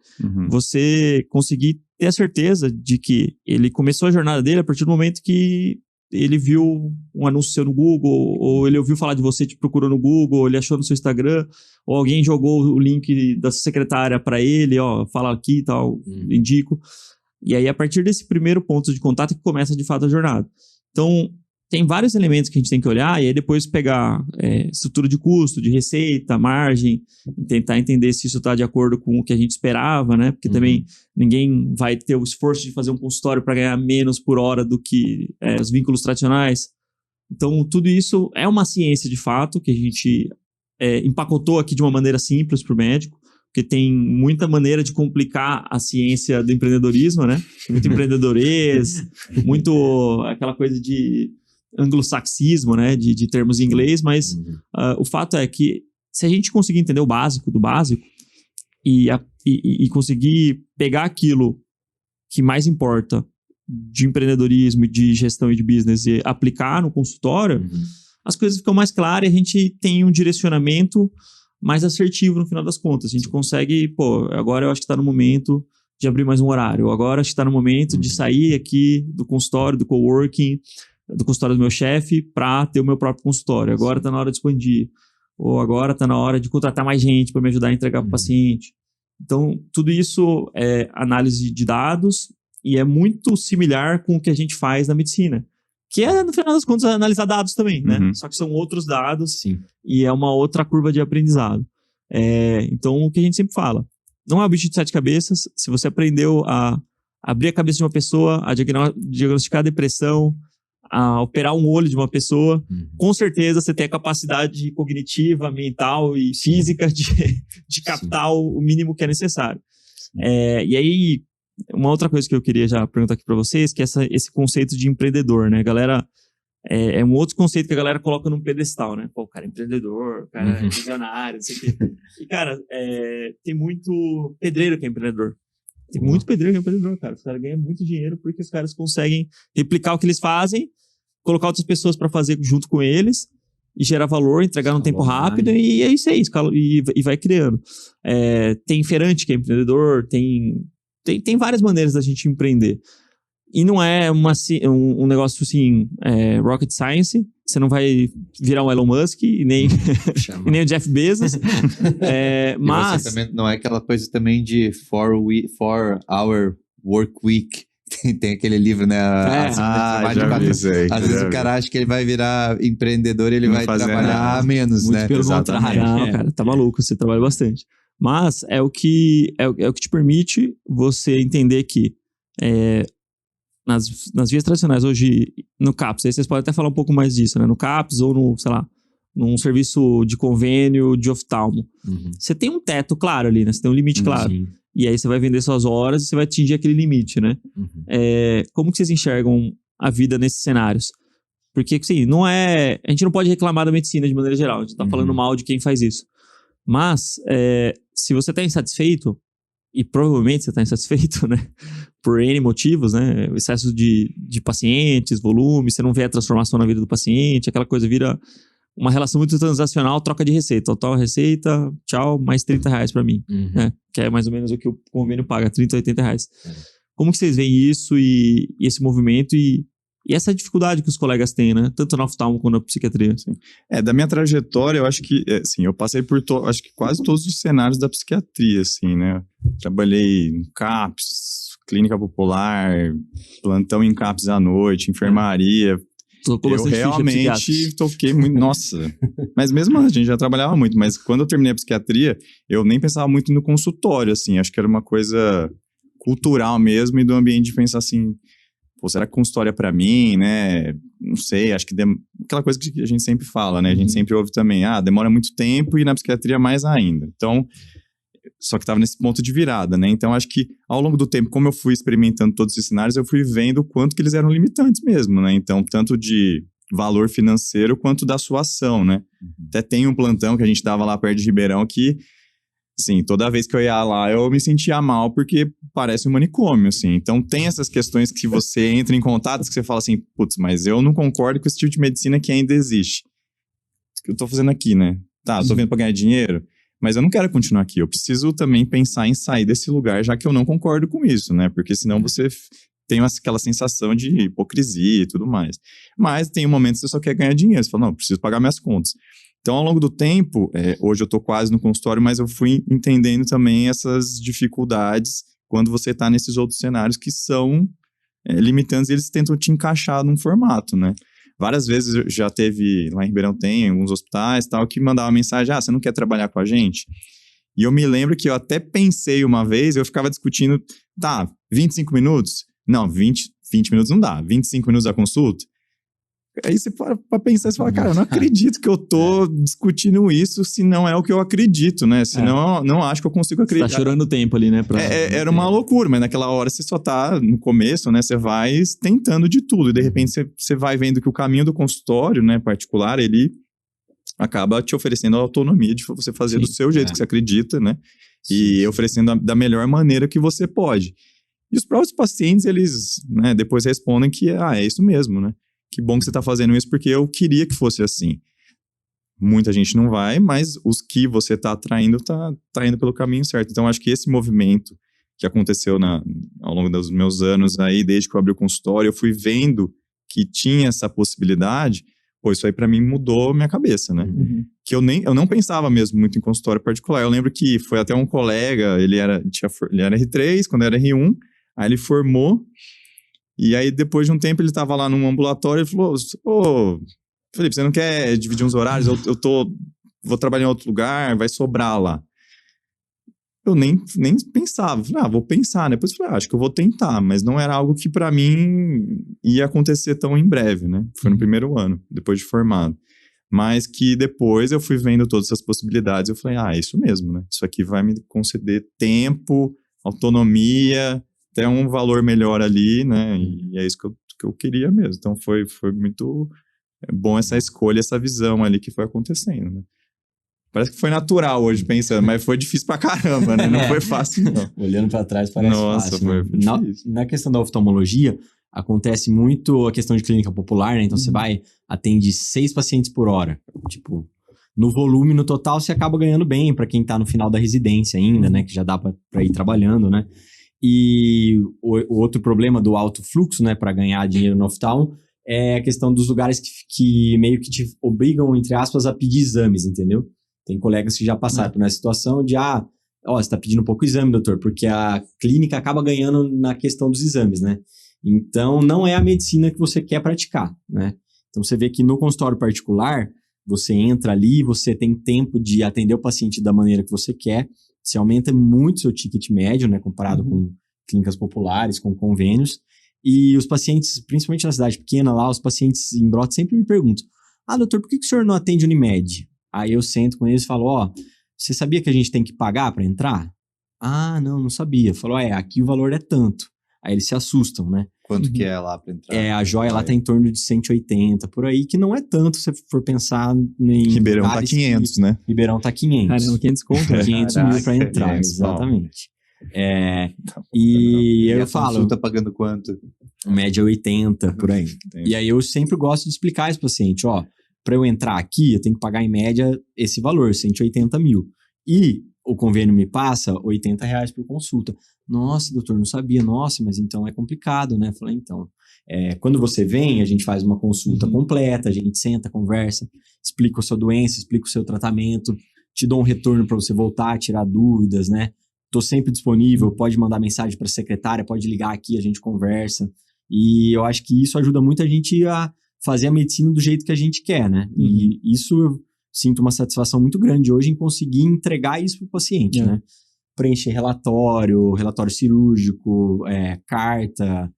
você conseguir ter a certeza de que ele começou a jornada dele a partir do momento que ele viu um anúncio seu no Google, ou ele ouviu falar de você, te procurou no Google, ou ele achou no seu Instagram, ou alguém jogou o link da sua secretária para ele, fala aqui e tal, indico. E aí, a partir desse primeiro ponto de contato que começa, de fato, a jornada. Então, tem vários elementos que a gente tem que olhar, e aí depois pegar estrutura de custo, de receita, margem, e tentar entender se isso está de acordo com o que a gente esperava, né? Porque também ninguém vai ter o esforço de fazer um consultório para ganhar menos por hora do que os vínculos tradicionais. Então, tudo isso é uma ciência, de fato, que a gente empacotou aqui de uma maneira simples para o médico, porque tem muita maneira de complicar a ciência do empreendedorismo, né? Muito empreendedorês, muito aquela coisa de anglo-saxismo, né? De termos em inglês, mas o fato é que se a gente conseguir entender o básico do básico e conseguir pegar aquilo que mais importa de empreendedorismo, de gestão e de business e aplicar no consultório, as coisas ficam mais claras e a gente tem um direcionamento mais assertivo no final das contas. A gente consegue, agora eu acho que está no momento de abrir mais um horário, agora acho que está no momento de sair aqui do consultório, do coworking, do consultório do meu chefe, para ter o meu próprio consultório. Agora está na hora de expandir. Ou agora está na hora de contratar mais gente para me ajudar a entregar para o paciente. Então, tudo isso é análise de dados e é muito similar com o que a gente faz na medicina. Que é, no final das contas, analisar dados também, né? Só que são outros dados e é uma outra curva de aprendizado. Então, o que a gente sempre fala, não é um bicho de 7 cabeças. Se você aprendeu a abrir a cabeça de uma pessoa, a diagnosticar a depressão, a operar um olho de uma pessoa, com certeza você tem a capacidade cognitiva, mental e física de captar o mínimo que é necessário. E aí, uma outra coisa que eu queria já perguntar aqui para vocês, que é esse conceito de empreendedor, né? Galera, é um outro conceito que a galera coloca num pedestal, né? Pô, o cara é empreendedor, o cara é visionário, não sei o quê. E, cara, tem muito pedreiro que é empreendedor. Tem muito pedreiro que é empreendedor, cara. Os caras ganham muito dinheiro porque os caras conseguem replicar o que eles fazem, colocar outras pessoas para fazer junto com eles e gerar valor, entregar num tempo rápido e é isso aí, e vai criando. Tem feirante que é empreendedor, tem várias maneiras da gente empreender. E não é um negócio assim, rocket science. Você não vai virar um Elon Musk e nem o Jeff Bezos. Mas você também, não é aquela coisa também de 4-hour work week. Tem aquele livro, né? Às vezes o cara acha que ele vai virar empreendedor e ele vai trabalhar menos, né? Pelo contrário. Não, cara, tá maluco, você trabalha bastante. Mas é o que te permite você entender que nas vias tradicionais hoje, no CAPS, aí vocês podem até falar um pouco mais disso, né? No CAPS ou no, sei lá, num serviço de convênio de oftalmo. Você tem um teto claro ali, né? Você tem um limite claro. Sim. E aí você vai vender suas horas e você vai atingir aquele limite, né? Como que vocês enxergam a vida nesses cenários? Porque, assim, não é... A gente não pode reclamar da medicina de maneira geral. A gente tá falando mal de quem faz isso. Mas, se você tá insatisfeito, e provavelmente você tá insatisfeito, né? Por N motivos, né? O excesso de pacientes, volume, você não vê a transformação na vida do paciente, aquela coisa vira uma relação muito transacional, troca de receita. Total receita, tchau, mais R$30 pra mim. Né? Que é mais ou menos o que o convênio paga, R$30, R$80. Como que vocês veem isso e esse movimento e essa dificuldade que os colegas têm, né? Tanto na oftalmo quanto na psiquiatria. Assim. Da minha trajetória, eu acho que, assim, eu passei por acho que quase todos os cenários da psiquiatria, assim, né? Trabalhei no CAPS, clínica popular, plantão em CAPS à noite, enfermaria. Eu realmente toquei muito, nossa. Mas mesmo antes, a gente já trabalhava muito, mas quando eu terminei a psiquiatria, eu nem pensava muito no consultório, assim, acho que era uma coisa cultural mesmo e do ambiente de pensar assim, pô, será que consultório é pra mim, né? Não sei, acho que aquela coisa que a gente sempre fala, né? A gente sempre ouve também, demora muito tempo e na psiquiatria mais ainda. Então, só que tava nesse ponto de virada, né? Então, acho que ao longo do tempo, como eu fui experimentando todos esses cenários, eu fui vendo o quanto que eles eram limitantes mesmo, né? Então, tanto de valor financeiro quanto da sua ação, né? Até tem um plantão que a gente dava lá perto de Ribeirão que, assim, toda vez que eu ia lá, eu me sentia mal porque parece um manicômio, assim. Então, tem essas questões que você entra em contato que você fala assim, putz, mas eu não concordo com esse tipo de medicina que ainda existe. O que eu tô fazendo aqui, né? Tá, eu tô vindo pra ganhar dinheiro, mas eu não quero continuar aqui. Eu preciso também pensar em sair desse lugar, já que eu não concordo com isso, né? Porque senão você tem aquela sensação de hipocrisia e tudo mais. Mas tem um momento que você só quer ganhar dinheiro. Você fala, não, eu preciso pagar minhas contas. Então, ao longo do tempo, hoje eu tô quase no consultório, mas eu fui entendendo também essas dificuldades quando você tá nesses outros cenários que são limitantes e eles tentam te encaixar num formato, né? Várias vezes já teve, lá em Ribeirão tem, alguns hospitais tal, que mandava mensagem, você não quer trabalhar com a gente? E eu me lembro que eu até pensei uma vez, eu ficava discutindo, 25 minutos? Não, 20 minutos não dá, 25 minutos da consulta? Aí você para pra pensar, você fala, cara, eu não acredito que eu tô discutindo isso se não é o que eu acredito, né? Senão eu não acho que eu consigo acreditar. Você tá chorando tempo ali, né? Era uma loucura, mas naquela hora você só tá no começo, né? Você vai tentando de tudo e de repente você vai vendo que o caminho do consultório, né, particular, ele acaba te oferecendo a autonomia de você fazer do seu jeito que você acredita, né? E oferecendo da melhor maneira que você pode. E os próprios pacientes, eles, né, depois respondem que, é isso mesmo, né? Que bom que você está fazendo isso porque eu queria que fosse assim. Muita gente não vai, mas os que você está atraindo tá indo pelo caminho certo. Então, acho que esse movimento que aconteceu ao longo dos meus anos aí, desde que eu abri o consultório, eu fui vendo que tinha essa possibilidade, isso aí para mim mudou minha cabeça, né? Que eu não pensava mesmo muito em consultório particular. Eu lembro que foi até um colega, ele era R3, quando era R1, aí ele formou. E aí, depois de um tempo, ele estava lá num ambulatório e falou, Felipe, você não quer dividir uns horários? Vou trabalhar em outro lugar, vai sobrar lá. Eu nem pensava. Falei, vou pensar. Depois eu falei, acho que eu vou tentar. Mas não era algo que para mim ia acontecer tão em breve, né? Foi no primeiro ano, depois de formado. Mas que depois eu fui vendo todas essas possibilidades. Eu falei, é isso mesmo, né? Isso aqui vai me conceder tempo, autonomia, até um valor melhor ali, né? E é isso que eu queria mesmo. Então, foi muito bom essa escolha, essa visão ali que foi acontecendo, né? Parece que foi natural hoje, pensando, mas foi difícil pra caramba, né? Não foi fácil, não. Olhando pra trás parece fácil. Foi difícil. Na questão da oftalmologia, acontece muito a questão de clínica popular, né? Então, você atende 6 pacientes por hora. Tipo, no volume, no total, você acaba ganhando bem pra quem tá no final da residência ainda, né? Que já dá pra ir trabalhando, né? E o outro problema do alto fluxo, né, para ganhar dinheiro no oftalmo, é a questão dos lugares que meio que te obrigam, entre aspas, a pedir exames, entendeu? Tem colegas que já passaram por essa situação de, você tá pedindo pouco exame, doutor, porque a clínica acaba ganhando na questão dos exames, né? Então, não é a medicina que você quer praticar, né? Então, você vê que no consultório particular, você entra ali, você tem tempo de atender o paciente da maneira que você quer, você aumenta muito seu ticket médio, né, comparado com clínicas populares, com convênios, E os pacientes, principalmente na cidade pequena lá, os pacientes em Brotas sempre me perguntam: doutor, por que o senhor não atende Unimed? Aí eu sento com eles e falo: você sabia que a gente tem que pagar para entrar? Não sabia. Falou: aqui o valor é tanto. Aí eles se assustam, né? Quanto que é lá pra entrar? A joia lá tá em torno de 180, por aí, que não é tanto se for pensar em... Ribeirão tá 500, né? Ribeirão tá 500. Caramba, 500 conto, né? 500 mil pra entrar, exatamente. E eu falo... consulta pagando quanto? Média 80, por aí. Entendi. E aí eu sempre gosto de explicar esse paciente, pra eu entrar aqui, eu tenho que pagar em média esse valor, 180 mil. E o convênio me passa R$80 por consulta. Nossa, doutor, não sabia. Nossa, mas então é complicado, né? Falei, então, quando você vem, a gente faz uma consulta completa, a gente senta, conversa, explica a sua doença, explica o seu tratamento, te dou um retorno para você voltar, tirar dúvidas, né? Tô sempre disponível, pode mandar mensagem para a secretária, pode ligar aqui, a gente conversa. E eu acho que isso ajuda muito a gente a fazer a medicina do jeito que a gente quer, né? E isso eu sinto uma satisfação muito grande hoje em conseguir entregar isso para o paciente, né? Preencher relatório cirúrgico, carta,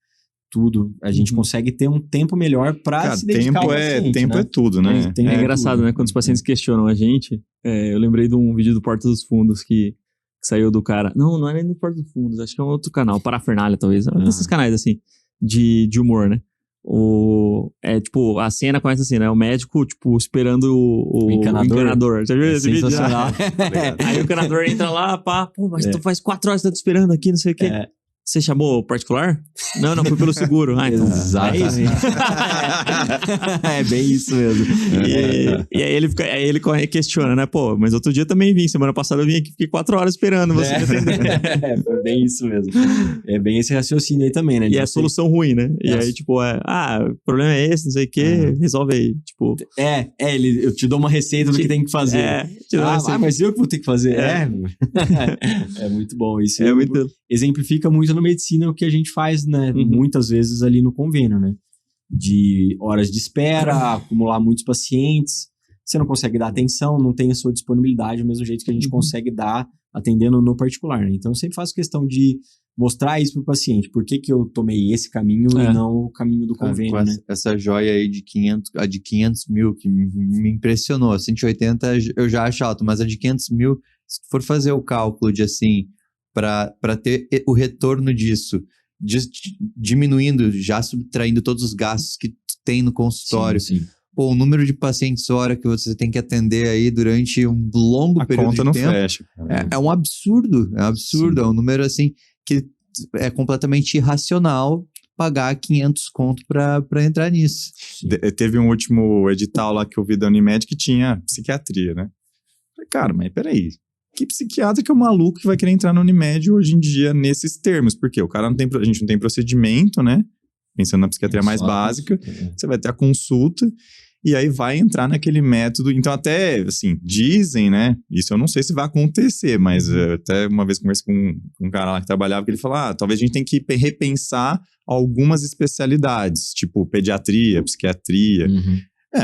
tudo. A gente consegue ter um tempo melhor para se dedicar ao paciente, tempo né? é tudo, né? É engraçado, né? Quando os pacientes questionam a gente, eu lembrei de um vídeo do Porta dos Fundos que saiu do cara. Não é nem do Porta dos Fundos, acho que é um outro canal, Parafernália, talvez. Um desses canais, assim, de humor, né? Tipo, a cena começa assim, né? O médico, tipo, esperando o encanador. Já viu esse vídeo? Sensacional. Aí o encanador entra lá, mas tu faz 4 horas que tá te esperando aqui, não sei o quê. Você chamou o particular? Não, fui pelo seguro. Então. Exatamente. É bem isso mesmo. E aí ele questiona, né? Pô, mas outro dia também vim. Semana passada eu vim aqui, fiquei 4 horas esperando você atender. Foi bem isso mesmo. É bem esse raciocínio aí também, né? E é a solução ruim, né? E aí, tipo, o problema é esse, não sei o quê, resolve aí. Tipo... eu te dou uma receita do que tem que fazer. Mas eu que vou ter que fazer. É muito bom. Isso exemplifica muito na medicina o que a gente faz, né? Muitas vezes ali no convênio, né? De horas de espera, acumular muitos pacientes, você não consegue dar atenção, não tem a sua disponibilidade do mesmo jeito que a gente consegue dar atendendo no particular, né? Então eu sempre faço questão de mostrar isso pro paciente, por que eu tomei esse caminho e não o caminho do convênio, né? Essa joia aí de 500 mil que me impressionou, 180 eu já acho alto, mas a de 500 mil, se for fazer o cálculo de assim, para ter o retorno disso, diminuindo, já subtraindo todos os gastos que tem no consultório. Sim. O número de pacientes hora que você tem que atender aí durante um longo período de tempo. A conta não fecha. É um absurdo, Sim. É um número assim que é completamente irracional pagar 500 conto para entrar nisso. Teve um último edital lá que eu vi da Unimed que tinha psiquiatria, né? Falei, cara, mas peraí. Que psiquiatra que é o maluco que vai querer entrar na Unimed hoje em dia nesses termos? Porque o cara a gente não tem procedimento, né? Pensando na psiquiatria mais básica, você vai ter a consulta e aí vai entrar naquele método. Então até, assim, dizem, né? Isso eu não sei se vai acontecer, mas até uma vez conversei com um cara lá que trabalhava, que ele falou, talvez a gente tenha que repensar algumas especialidades, tipo pediatria, psiquiatria.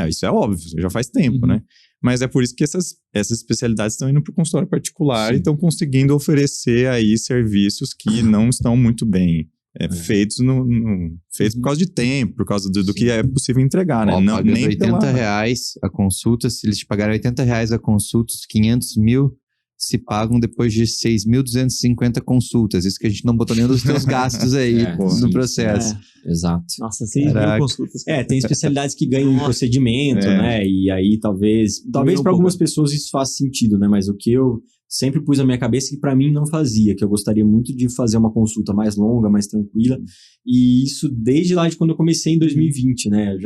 Isso é óbvio, já faz tempo, né? Mas é por isso que essas especialidades estão indo para o consultório particular e estão conseguindo oferecer aí serviços que não estão muito bem feitos por causa de tempo, por causa do que é possível entregar, né? Não, nem R$80 a consulta, se eles te pagarem R$80 a consulta, os 500 mil se pagam depois de 6.250 consultas. Isso que a gente não botou nenhum dos teus gastos aí no processo. Exato. Nossa, 6.000 consultas. Tem especialidades que ganham em procedimento, né? E aí talvez para algumas pessoas isso faça sentido, né? Mas o que eu sempre pus na minha cabeça que para mim não fazia, que eu gostaria muito de fazer uma consulta mais longa, mais tranquila. E isso desde lá de quando eu comecei em 2020, né?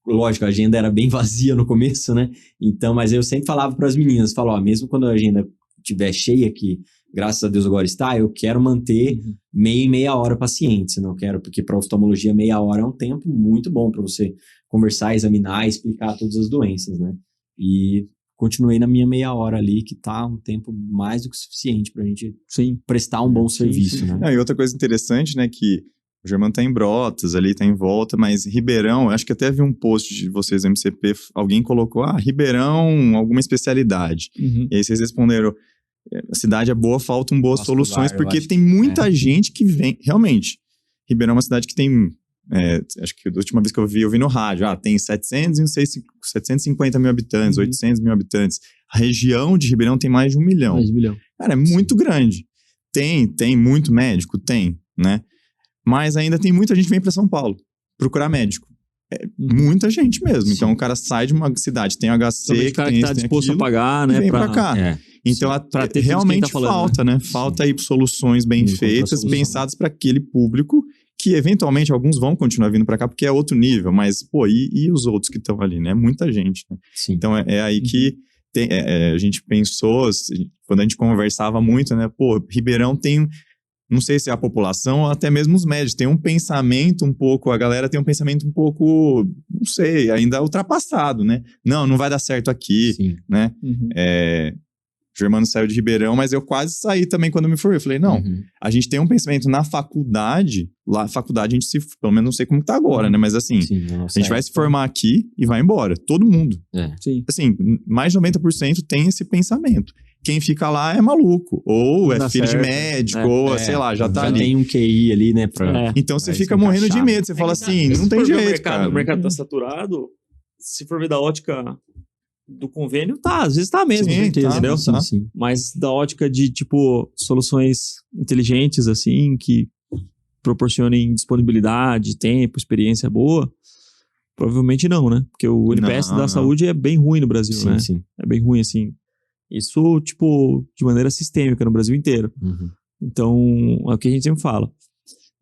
Lógico, a agenda era bem vazia no começo, né? Então, mas eu sempre falava para as meninas, mesmo quando a agenda estiver cheia, que graças a Deus agora está, eu quero manter meia hora pacientes, não quero, porque para oftalmologia meia hora é um tempo muito bom para você conversar, examinar, explicar todas as doenças, né? E continuei na minha meia hora ali, que tá um tempo mais do que suficiente para a gente prestar um bom serviço, né? E outra coisa interessante, né, que o Germano tá em Brotas, ali tá em volta, mas Ribeirão, acho que até vi um post de vocês no MCP, alguém colocou, Ribeirão, alguma especialidade. E aí vocês responderam, a cidade é boa, faltam boas soluções, porque tem muita gente que vem, realmente, Ribeirão é uma cidade que tem, acho que da última vez que eu vi no rádio, tem 700 e não sei, 750 mil habitantes, 800 mil habitantes. A região de Ribeirão tem mais de 1 milhão. Mais de 1 milhão. Cara, é muito grande. Tem muito médico? Tem, né? Mas ainda tem muita gente que vem para São Paulo procurar médico. Muita gente mesmo. Então o cara sai de uma cidade, tem HC, o cara que tá disposto a pagar, né? E vem pra cá. Então realmente falta, né? Falta aí soluções bem feitas, pensadas para aquele público que eventualmente alguns vão continuar vindo para cá porque é outro nível, mas pô, e os outros que estão ali, né? Muita gente, né? Sim. Então é aí que a gente pensou, quando a gente conversava muito, né? Pô, Ribeirão tem, não sei se é a população ou até mesmo os médicos, tem um pensamento um pouco, a galera tem um pensamento um pouco, não sei, ainda ultrapassado, né? Não vai dar certo aqui, né? O Germano saiu de Ribeirão, mas eu quase saí também quando me formei. Eu falei, não, a gente tem um pensamento na faculdade, lá na faculdade a gente pelo menos não sei como tá agora, né? Mas assim, a gente vai se formar aqui e vai embora, todo mundo. Assim, mais de 90% tem esse pensamento. Quem fica lá é maluco, ou é filho de médico, ou sei lá, já tá ali. Já tem um QI ali, né? Então você fica morrendo de medo, você fala assim, não tem jeito, cara. O mercado tá saturado, se for ver da ótica do convênio, às vezes tá mesmo, entendeu? Sim. Mas da ótica de, tipo, soluções inteligentes, assim, que proporcionem disponibilidade, tempo, experiência boa, provavelmente não, né? Porque o universo da saúde é bem ruim no Brasil, né? Sim. É bem ruim, assim. Isso, tipo, de maneira sistêmica no Brasil inteiro. Então, é o que a gente sempre fala.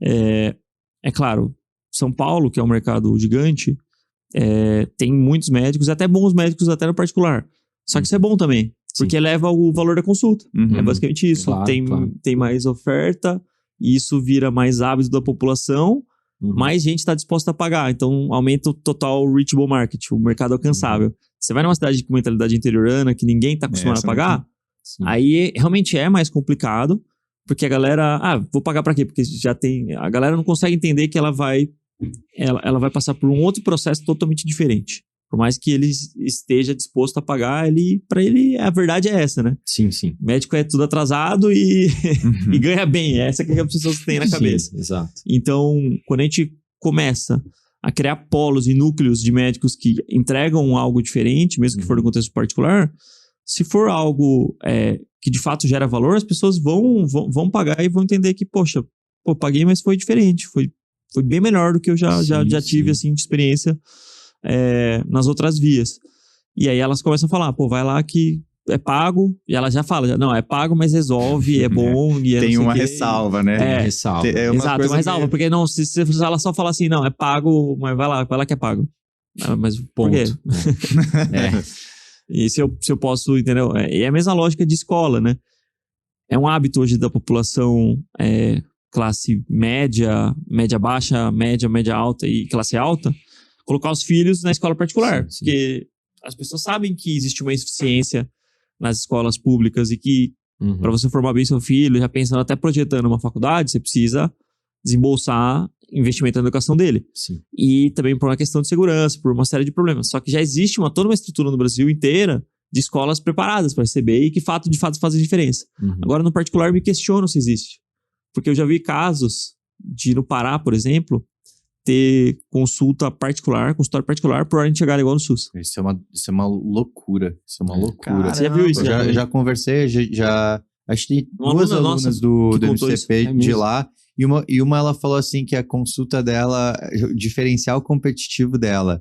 É claro, São Paulo, que é um mercado gigante, tem muitos médicos, até bons médicos até no particular. Só que isso é bom também, porque eleva o valor da consulta. É basicamente isso. Claro, tem mais oferta, e isso vira mais hábito da população, mais gente está disposta a pagar. Então, aumenta o total reachable market, o mercado alcançável. Você vai numa cidade com mentalidade interiorana, que ninguém está acostumado a pagar, aí realmente é mais complicado, porque a galera... vou pagar para quê? Porque já tem... A galera não consegue entender que ela vai passar por um outro processo totalmente diferente. Por mais que ele esteja disposto a pagar, para ele a verdade é essa, né? Sim. Médico é tudo atrasado e ganha bem. Essa que as pessoas têm na cabeça. Exato. Então, quando a gente começa a criar polos e núcleos de médicos que entregam algo diferente, mesmo que for no contexto particular, se for algo que de fato gera valor, as pessoas vão pagar e vão entender que, poxa, paguei, mas foi diferente, foi bem melhor do que eu já tive, assim, de experiência nas outras vias. E aí elas começam a falar, vai lá que é pago, e ela já fala, não, é pago, mas resolve, é bom. E tem uma ressalva, né? Ressalva. Exato, uma ressalva, porque não, se ela só falar assim, não, é pago, mas vai lá que é pago. Mas por quê? E se eu posso, entendeu? E é a mesma lógica de escola, né? É um hábito hoje da população classe média, média baixa, média alta e classe alta, colocar os filhos na escola particular. Sim. Porque as pessoas sabem que existe uma insuficiência nas escolas públicas e que para você formar bem seu filho, já pensando até projetando uma faculdade, você precisa desembolsar investimento na educação dele. Sim. E também por uma questão de segurança, por uma série de problemas. Só que já existe toda uma estrutura no Brasil inteira de escolas preparadas para receber e que de fato fazem diferença. Agora, no particular, me questiono se existe. Porque eu já vi casos de, no Pará, por exemplo, ter consultório particular por ordem de chegada igual no SUS. Isso é uma loucura. Isso é uma loucura. Caramba, você já viu isso? Eu já conversei, acho que tem duas alunas do MCP de lá, e uma ela falou assim que a consulta dela, o diferencial competitivo dela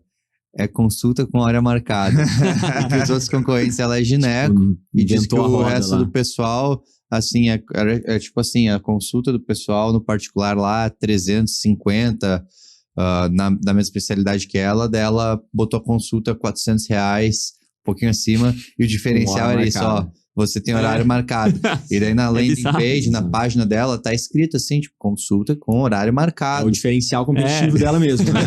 é consulta com hora marcada. E que os outros concorrentes, ela é gineco, e diz que o resto do pessoal... Assim, tipo assim, a consulta do pessoal no particular lá, 350, na mesma especialidade que ela, dela botou a consulta R$400, um pouquinho acima, e o diferencial era isso, você tem horário marcado. E daí na landing page, na página dela, tá escrito assim, tipo, consulta com horário marcado. É o diferencial competitivo dela mesmo, né?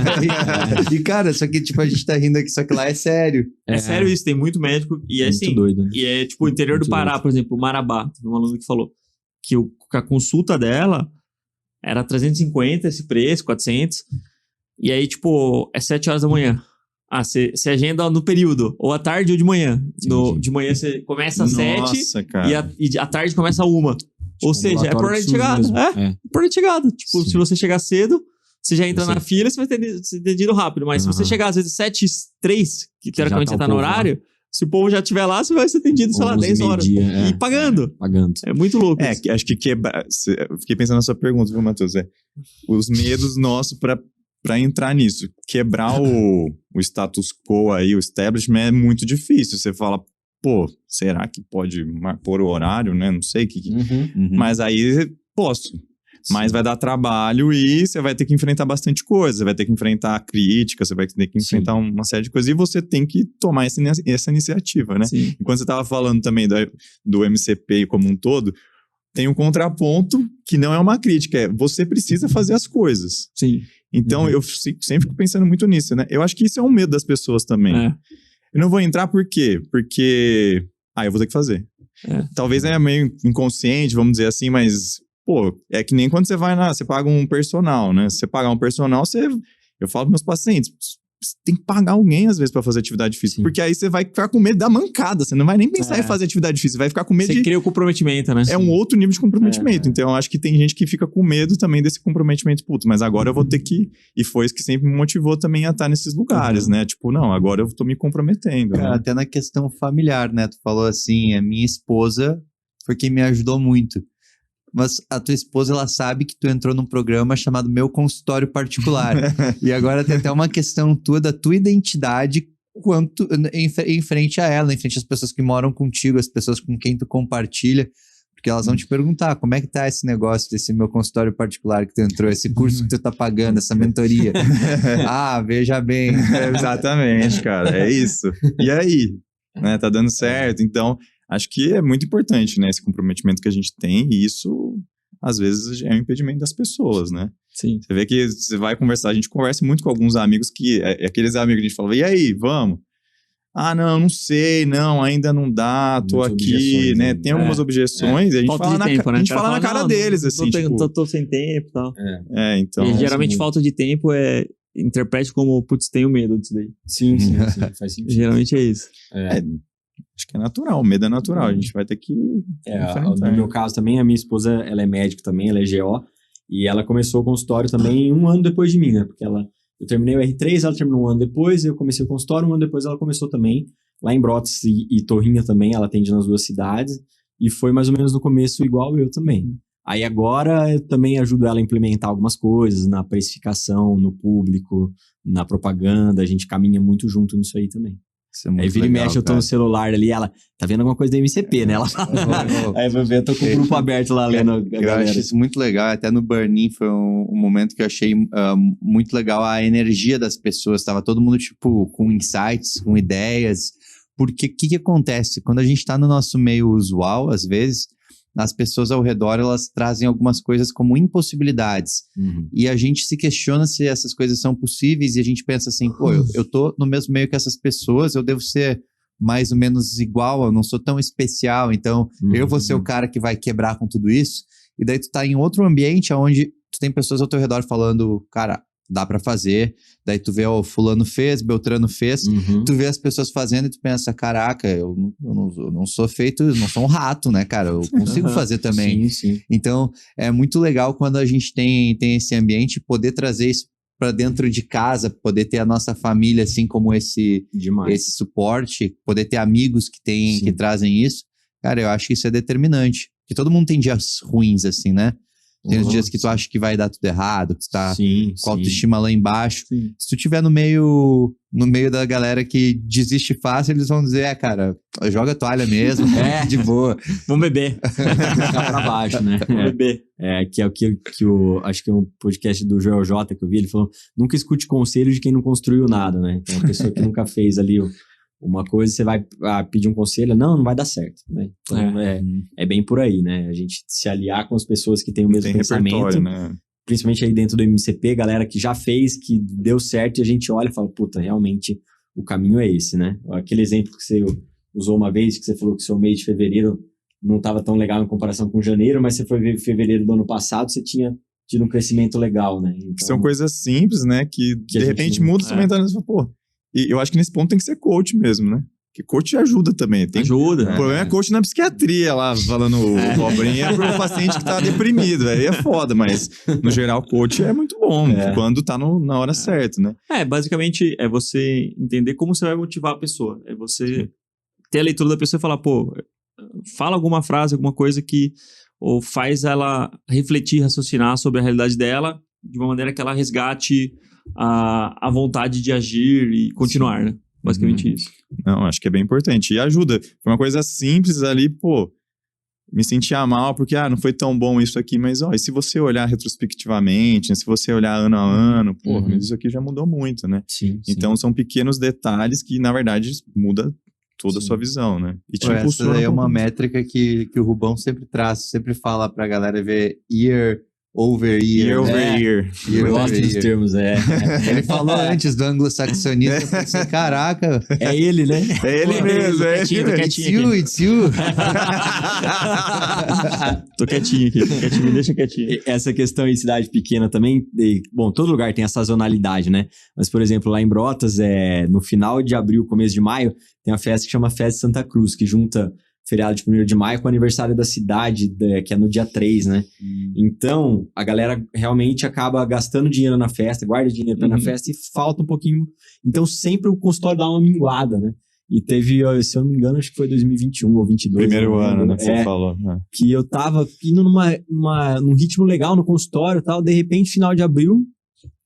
E cara, só que tipo, a gente tá rindo aqui, só que lá é sério. É sério isso, tem muito médico, e é assim, doido, né? e é tipo o interior do Pará, por exemplo, Marabá, teve um aluno que falou que a consulta dela era 350 esse preço, 400, e aí tipo, é 7 horas da manhã. Você agenda no período, ou à tarde ou de manhã. De manhã você começa às 7 e à tarde começa às 1. Ou seja, é por ordem de chegada. Por ordem de chegada. Tipo, Sim. se você chegar cedo, você já entra Eu sei. na fila, você vai ter ser atendido rápido. Mas se você chegar às vezes 7h03, que teoricamente já você tá tá o no povo lá. horário, se o povo já estiver lá, você vai ser atendido, sei lá, 10 horas. Meio-dia, E pagando. Pagando. É muito louco. isso. Acho que eu fiquei pensando na sua pergunta, viu, Matheus? Os medos nossos pra entrar nisso. Quebrar o status quo aí, o establishment, é muito difícil. Você fala, pô, será que pode pôr o horário, né? Não sei. Mas aí, posso. Mas vai dar trabalho e você vai ter que enfrentar bastante coisa. Você vai ter que enfrentar crítica, você vai ter que enfrentar uma série de coisas. E você tem que tomar essa iniciativa, né? Sim. E quando você estava falando também do MCP como um todo, tem um contraponto que não é uma crítica, é você precisa fazer as coisas. Sim. Então, eu sempre fico pensando muito nisso, né? Eu acho que isso é um medo das pessoas também. Eu não vou entrar por quê? Porque, eu vou ter que fazer. Talvez é meio inconsciente, vamos dizer assim, mas, pô, é que nem quando você paga um personal, né? Se você pagar um personal, eu falo para meus pacientes, você tem que pagar alguém, às vezes, para fazer atividade física. Sim. Porque aí você vai ficar com medo da mancada. Você não vai nem pensar em fazer atividade física. Você vai ficar com medo Você cria o comprometimento, né? É um outro nível de comprometimento. Então, eu acho que tem gente que fica com medo também desse comprometimento. Puto, mas agora eu vou ter que... E foi isso que sempre me motivou também a estar nesses lugares, né? Tipo, não, agora eu tô me comprometendo. Cara, né? até na questão familiar, né? Tu falou assim, a minha esposa foi quem me ajudou muito. Mas a tua esposa, ela sabe que tu entrou num programa chamado Meu Consultório Particular. E agora tem até uma questão tua, da tua identidade em frente a ela, em frente às pessoas que moram contigo, as pessoas com quem tu compartilha. Porque elas vão te perguntar, como é que tá esse negócio desse Meu Consultório Particular que tu entrou, esse curso que tu tá pagando, essa mentoria? Veja bem. Exatamente, cara. É isso. E aí? Né? Tá dando certo? Então... Acho que é muito importante, né, esse comprometimento que a gente tem, e isso, às vezes, é um impedimento das pessoas, né? Sim. Você vê que você vai conversar, a gente conversa muito com alguns amigos que, aqueles amigos que a gente fala, e aí, vamos? Não sei, ainda não dá, tô Muitas aqui, objeções, né? né? Tem algumas objeções, e a gente Falta fala, de tempo, né? a gente fala na cara deles, assim, tipo... Tô sem tempo e tal. Então... E geralmente falta de tempo interprete como, putz, tenho medo disso daí. Sim, faz sentido. Geralmente é isso. Acho que é natural, o medo é natural, a gente vai ter que enfrentar. No meu caso também, a minha esposa, ela é médica também, ela é GO, e ela começou o consultório também 1 ano depois de mim, né? Porque eu terminei o R3, ela terminou 1 ano depois, eu comecei o consultório, 1 ano depois ela começou também, lá em Brotas e Torrinha também, ela atende nas 2 cidades, e foi mais ou menos no começo igual eu também. Aí agora eu também ajudo ela a implementar algumas coisas, na precificação, no público, na propaganda, a gente caminha muito junto nisso aí também. Isso é muito Aí vira legal, e mexe, eu tô cara. no celular ali, ela tá vendo alguma coisa da MCP, né? Ela fala. Aí vai ver, eu tô com o grupo aberto lá lendo a Eu galera. acho isso muito legal. Até no Burn-In foi um momento que eu achei muito legal a energia das pessoas. Tava todo mundo, tipo, com insights, com ideias. Porque o que acontece? Quando a gente tá no nosso meio usual, às vezes, as pessoas ao redor, elas trazem algumas coisas como impossibilidades. E a gente se questiona se essas coisas são possíveis e a gente pensa assim, pô, eu tô no mesmo meio que essas pessoas, eu devo ser mais ou menos igual, eu não sou tão especial, então eu vou ser o cara que vai quebrar com tudo isso. E daí tu tá em outro ambiente onde tu tem pessoas ao teu redor falando, cara, dá pra fazer. Daí tu vê, fulano fez, Beltrano fez. Tu vê as pessoas fazendo e tu pensa, caraca, eu não sou feito, não sou um rato, né, cara? Eu consigo fazer também. Sim. Então, é muito legal quando a gente tem esse ambiente, poder trazer isso pra dentro de casa, poder ter a nossa família, assim, como esse suporte, poder ter amigos que trazem isso. Cara, eu acho que isso é determinante. Porque todo mundo tem dias ruins, assim, né? Tem os dias que tu acha que vai dar tudo errado, que tu tá com a autoestima lá embaixo. Sim. Se tu tiver no meio da galera que desiste fácil, eles vão dizer, cara, joga a toalha mesmo, de boa. Vamos beber. Ficar pra baixo, né? Vamos beber. Que é o que acho que é um podcast do Joel J que eu vi, ele falou, nunca escute conselho de quem não construiu nada, né? Então, a pessoa que nunca fez ali uma coisa, você vai pedir um conselho, não vai dar certo, né? Então, é bem por aí, né? A gente se aliar com as pessoas que têm o mesmo pensamento, né? Principalmente aí dentro do MCP, galera que já fez, que deu certo, e a gente olha e fala, puta, realmente o caminho é esse, né? Aquele exemplo que você usou uma vez, que você falou que o seu mês de fevereiro não estava tão legal em comparação com janeiro, mas você foi ver fevereiro do ano passado, você tinha tido um crescimento legal, né? Então, são coisas simples, né? Que de repente muda sua mentalidade. Pô, e eu acho que nesse ponto tem que ser coach mesmo, né? Porque coach ajuda também. Ajuda. O problema é coach na psiquiatria lá, falando cobrinha pro paciente que tá deprimido. Aí é foda, mas no geral, coach é muito bom quando tá na hora certa, né? Basicamente é você entender como você vai motivar a pessoa. É você ter a leitura da pessoa e falar, pô, fala alguma frase, alguma coisa que ou faz ela refletir, raciocinar sobre a realidade dela de uma maneira que ela resgate a vontade de agir e continuar, né? Basicamente isso. Não, acho que é bem importante. E ajuda. Foi uma coisa simples ali, pô, me sentia mal porque, não foi tão bom isso aqui, mas, e se você olhar retrospectivamente, né, se você olhar ano a ano, pô, mas isso aqui já mudou muito, né? Sim. Então, são pequenos detalhes que, na verdade, muda toda a sua visão, né? E te Essa impulsiona daí é uma pouco. métrica que o Rubão sempre traz, sempre fala pra galera ver year over year. Year over né? year. Year Eu gosto over dos year. termos, Ele falou antes do anglo-saxonismo, eu pensei, caraca, É ele, né? É ele mesmo, é ele mesmo. it's you. Tô quietinho aqui, me deixa quietinho. Essa questão em cidade pequena também, bom, todo lugar tem a sazonalidade, né? Mas, por exemplo, lá em Brotas, no final de abril, começo de maio, tem uma festa que chama Festa Santa Cruz, que junta feriado de 1º de maio com o aniversário da cidade, que é no dia 3, né? Então, a galera realmente acaba gastando dinheiro na festa, guarda dinheiro pra ir na festa e falta um pouquinho. Então, sempre o consultório dá uma minguada, né? E teve, se eu não me engano, acho que foi 2021 ou 2022. Primeiro ano, né? Que você falou. Que eu tava indo num ritmo legal no consultório e tal, de repente, final de abril,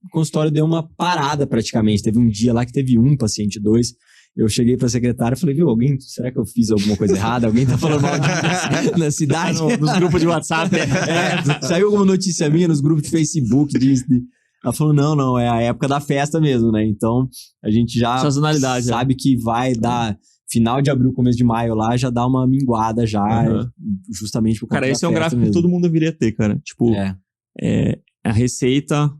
o consultório deu uma parada praticamente. Teve um dia lá que teve 1 paciente, 2. Eu cheguei pra secretária e falei, será que eu fiz alguma coisa errada? Alguém tá falando mal de mim na cidade? Nos grupos de WhatsApp. Saiu alguma notícia minha nos grupos de Facebook, Ela falou, não, é a época da festa mesmo, né? Então, a gente já sazonalidade, sabe que vai dar final de abril, começo de maio lá, já dá uma minguada já, justamente por conta da Cara, esse é um gráfico mesmo. que todo mundo deveria ter, cara. Tipo, a receita,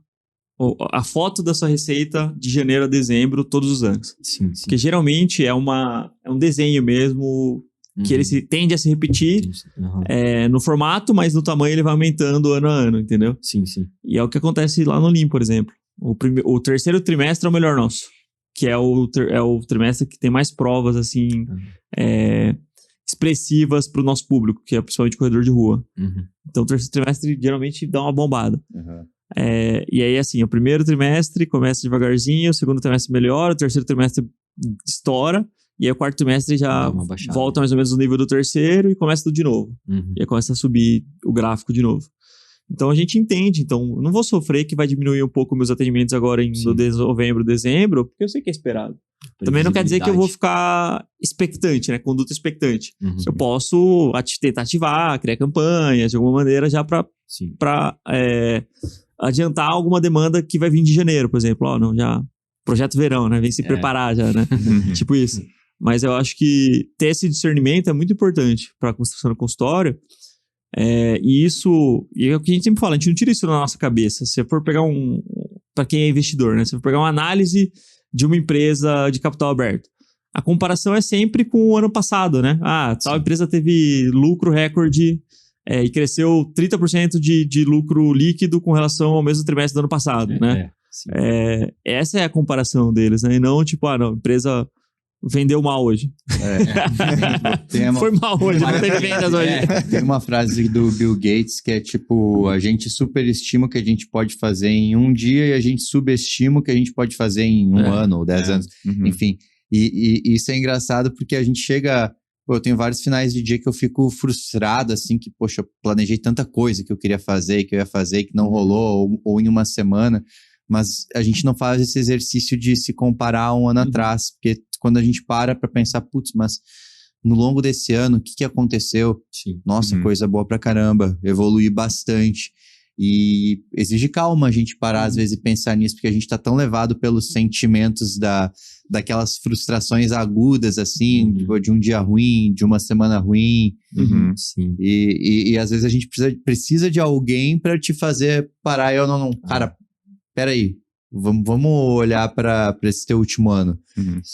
a foto da sua receita de janeiro a dezembro, todos os anos. Sim. Porque geralmente é um desenho mesmo que ele tende a se repetir no formato, mas no tamanho ele vai aumentando ano a ano, entendeu? Sim. E é o que acontece lá no Lean, por exemplo. O terceiro trimestre é o melhor nosso, que é o trimestre que tem mais provas, assim, expressivas para o nosso público, que é principalmente o corredor de rua. Então o terceiro trimestre geralmente dá uma bombada. E aí, assim, o primeiro trimestre começa devagarzinho, o segundo trimestre melhora, o terceiro trimestre estoura, e aí o quarto trimestre já volta mais ou menos no nível do terceiro e começa tudo de novo. E aí começa a subir o gráfico de novo. Então a gente entende, eu não vou sofrer que vai diminuir um pouco meus atendimentos agora em novembro, dezembro, porque eu sei que é esperado. Também não quer dizer que eu vou ficar expectante, né? Conduta expectante. Eu posso tentar ativar, criar campanhas de alguma maneira já para adiantar alguma demanda que vai vir de janeiro, por exemplo. Projeto verão, né? Vem se preparar já, né? Tipo isso. Mas eu acho que ter esse discernimento é muito importante para a construção do consultório. E é o que a gente sempre fala, a gente não tira isso da nossa cabeça. Se for pegar para quem é investidor, né? Se for pegar uma análise de uma empresa de capital aberto, a comparação é sempre com o ano passado, né? Tal empresa teve lucro recorde e cresceu 30% de lucro líquido com relação ao mesmo trimestre do ano passado, né? Essa é a comparação deles, né? E não tipo, a empresa vendeu mal hoje. Foi mal hoje, não teve vendas hoje. Tem uma frase do Bill Gates que é tipo, a gente superestima o que a gente pode fazer em um dia e a gente subestima o que a gente pode fazer em um ano ou 10 anos. Enfim, e isso é engraçado porque a gente chega... eu tenho vários finais de dia que eu fico frustrado, assim, que, poxa, eu planejei tanta coisa que eu queria fazer, que eu ia fazer, que não rolou, ou em uma semana, mas a gente não faz esse exercício de se comparar um ano atrás, porque quando a gente para pensar, putz, mas no longo desse ano, o que aconteceu? Nossa, coisa boa pra caramba, evoluí bastante. E exige calma a gente parar, às vezes, e pensar nisso, porque a gente tá tão levado pelos sentimentos daquelas frustrações agudas, assim, tipo, de um dia ruim, de uma semana ruim. E às vezes a gente precisa de alguém pra te fazer parar. Cara, peraí, vamos olhar pra esse teu último ano.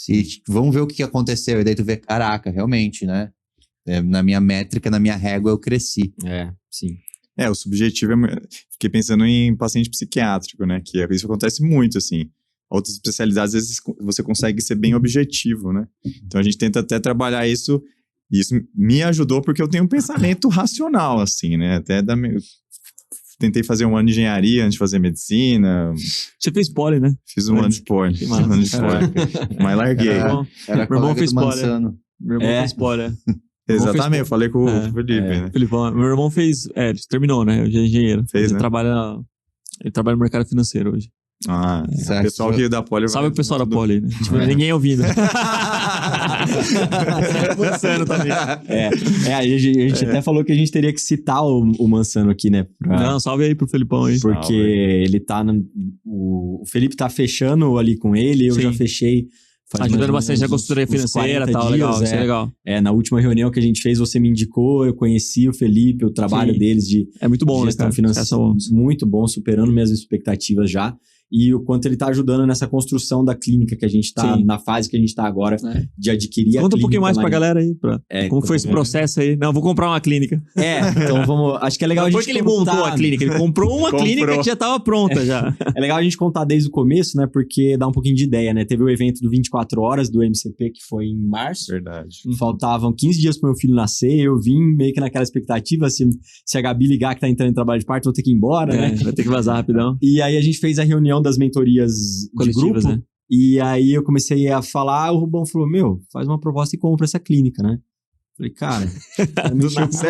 E vamos ver o que aconteceu. E daí tu vê, caraca, realmente, né? Na minha métrica, na minha régua, eu cresci. O subjetivo fiquei pensando em paciente psiquiátrico, né? Que isso acontece muito, assim. outras especialidades, às vezes você consegue ser bem objetivo, né? Então a gente tenta até trabalhar isso, e isso me ajudou porque eu tenho um pensamento racional, assim, né? Tentei fazer um ano de engenharia antes de fazer medicina. Você fez poli, né? Fiz um ano de poli. Que massa. Mas larguei. Era Meu irmão colega fez do poli. Mansano. Meu irmão fez poli, Exatamente, eu falei com o Felipe, né? Felipão, meu irmão fez... ele terminou, né? Hoje é engenheiro. Fez, ele né? trabalha no mercado financeiro hoje. Ah, Certo. o pessoal que da poli... Salve o pessoal da poli, né? Tipo, ninguém ouvindo. Mansano também. A gente até falou que a gente teria que citar o Mansano aqui, né? Não, salve aí pro Felipão aí. Porque ele tá... O Felipe tá fechando ali com ele, eu Sim. já fechei... Ajudando bastante na consultoria financeira e tal, legal, isso é legal. Na última reunião que a gente fez, você me indicou, eu conheci o Felipe, o trabalho deles de é muito bom, gestão né, financeira, muito bom, superando minhas expectativas já. E o quanto ele tá ajudando nessa construção da clínica que a gente tá, na fase que a gente tá agora, de adquirir a clínica. Conta um pouquinho mais pra galera aí, como foi esse processo aí. Não, vou comprar uma clínica. Então vamos... Acho que é legal a gente que ele montou a clínica, ele comprou uma clínica que já tava pronta já. É legal a gente contar desde o começo, né, porque dá um pouquinho de ideia, né. Teve o evento do 24 horas do MCP, que foi em março. Verdade. Faltavam 15 dias pro meu filho nascer, eu vim meio que naquela expectativa, se a Gabi ligar que tá entrando em trabalho de parto, vou ter que ir embora, né. Vai ter que vazar rapidão. E aí a gente fez a reunião das mentorias coletivas, de grupo, né? E aí eu comecei a falar, o Rubão falou, faz uma proposta e compra essa clínica, né? Falei, cara... Você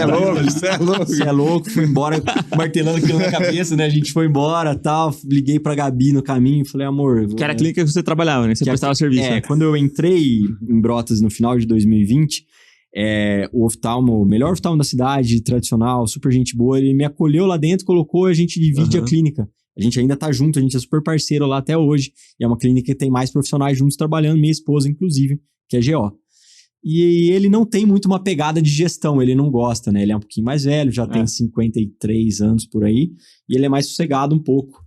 é louco. Fui embora martelando aquilo na cabeça, né? A gente foi embora e tal, liguei pra Gabi no caminho, falei, amor... Que era a clínica que você trabalhava, né? Você prestava serviço. Né? Quando eu entrei em Brotas no final de 2020, o melhor oftalmo da cidade, tradicional, super gente boa, ele me acolheu lá dentro, colocou, a gente divide a clínica. A gente ainda tá junto, a gente é super parceiro lá até hoje. E é uma clínica que tem mais profissionais juntos trabalhando, minha esposa, inclusive, que é GO. E ele não tem muito uma pegada de gestão, ele não gosta, né? Ele é um pouquinho mais velho, já tem 53 anos por aí, e ele é mais sossegado um pouco.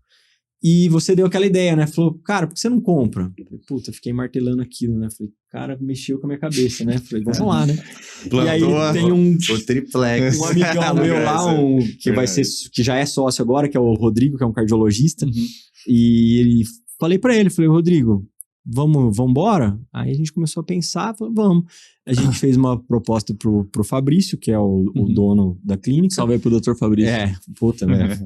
E você deu aquela ideia, né? Falou, cara, por que você não compra? Eu falei, puta, fiquei martelando aquilo, né? Falei, cara, mexeu com a minha cabeça, né? Falei, vamos lá, né? Plantou e aí tem um triplex. Um amigão meu lá, que já é sócio agora, que é o Rodrigo, que é um cardiologista. E ele falei pra ele, Rodrigo, vamos embora? Aí a gente começou a pensar, falou, vamos. A gente fez uma proposta pro Fabrício, que é o dono da clínica. Salve aí pro Dr. Fabrício.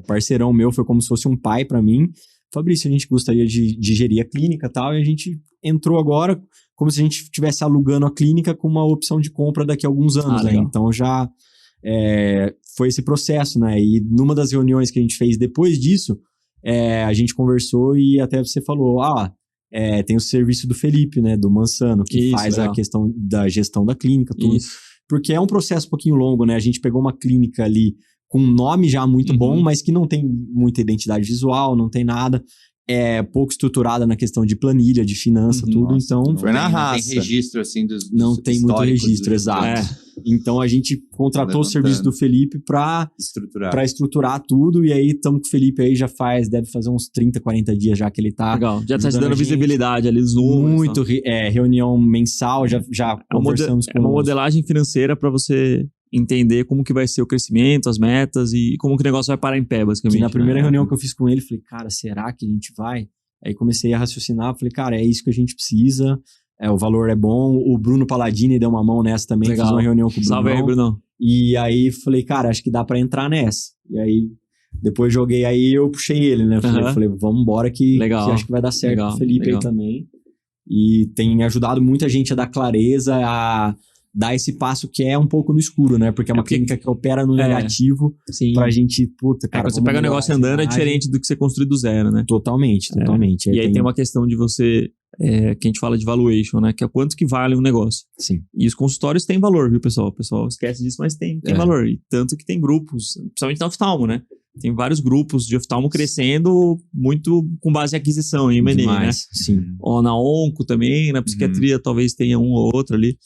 Parceirão meu, foi como se fosse um pai pra mim. Fabrício, a gente gostaria de gerir a clínica e tal, e a gente entrou agora como se a gente estivesse alugando a clínica com uma opção de compra daqui a alguns anos, né? Então já foi esse processo, né? E numa das reuniões que a gente fez depois disso, a gente conversou e até você falou, tem o serviço do Felipe, né? Do Mansano, que faz a questão da gestão da clínica, tudo. Isso. Porque é um processo um pouquinho longo, né? A gente pegou uma clínica ali com um nome já muito bom, mas que não tem muita identidade visual, não tem nada. É pouco estruturada na questão de planilha, de finança, tudo. Então, foi na raça. Não tem registro, assim, não tem muito registro, exato. Então, a gente contratou o serviço do Felipe para estruturar tudo. E aí, estamos com o Felipe aí, deve fazer uns 30, 40 dias já que ele tá... Legal, já tá te dando visibilidade ali dos números. Muito, reunião mensal, já conversamos com... É uma modelagem financeira para você entender como que vai ser o crescimento, as metas e como que o negócio vai parar em pé, basicamente. E na primeira reunião que eu fiz com ele, falei, cara, será que a gente vai? Aí comecei a raciocinar, falei, cara, é isso que a gente precisa, o valor é bom. O Bruno Paladini deu uma mão nessa também, fiz uma reunião com o Bruno. Salve aí, Bruno. E aí falei, cara, acho que dá pra entrar nessa. E aí, depois joguei aí, eu puxei ele, né? Falei, vamos embora que acho que vai dar certo com o Felipe aí também. E tem ajudado muita gente a dar clareza, a dar esse passo que é um pouco no escuro, né? Porque é uma clínica que opera no negativo pra gente, cara... quando você pega o negócio andando é diferente do que você construir do zero, né? Totalmente. E aí tem uma questão de você... que a gente fala de valuation, né? Que é quanto que vale um negócio. Sim. E os consultórios têm valor, viu, pessoal? O pessoal esquece disso, mas tem valor. E tanto que tem grupos, principalmente na oftalmo, né? Tem vários grupos de oftalmo crescendo muito com base em aquisição, em M&A, né? Sim. Ou na onco também, na psiquiatria talvez tenha um ou outro ali.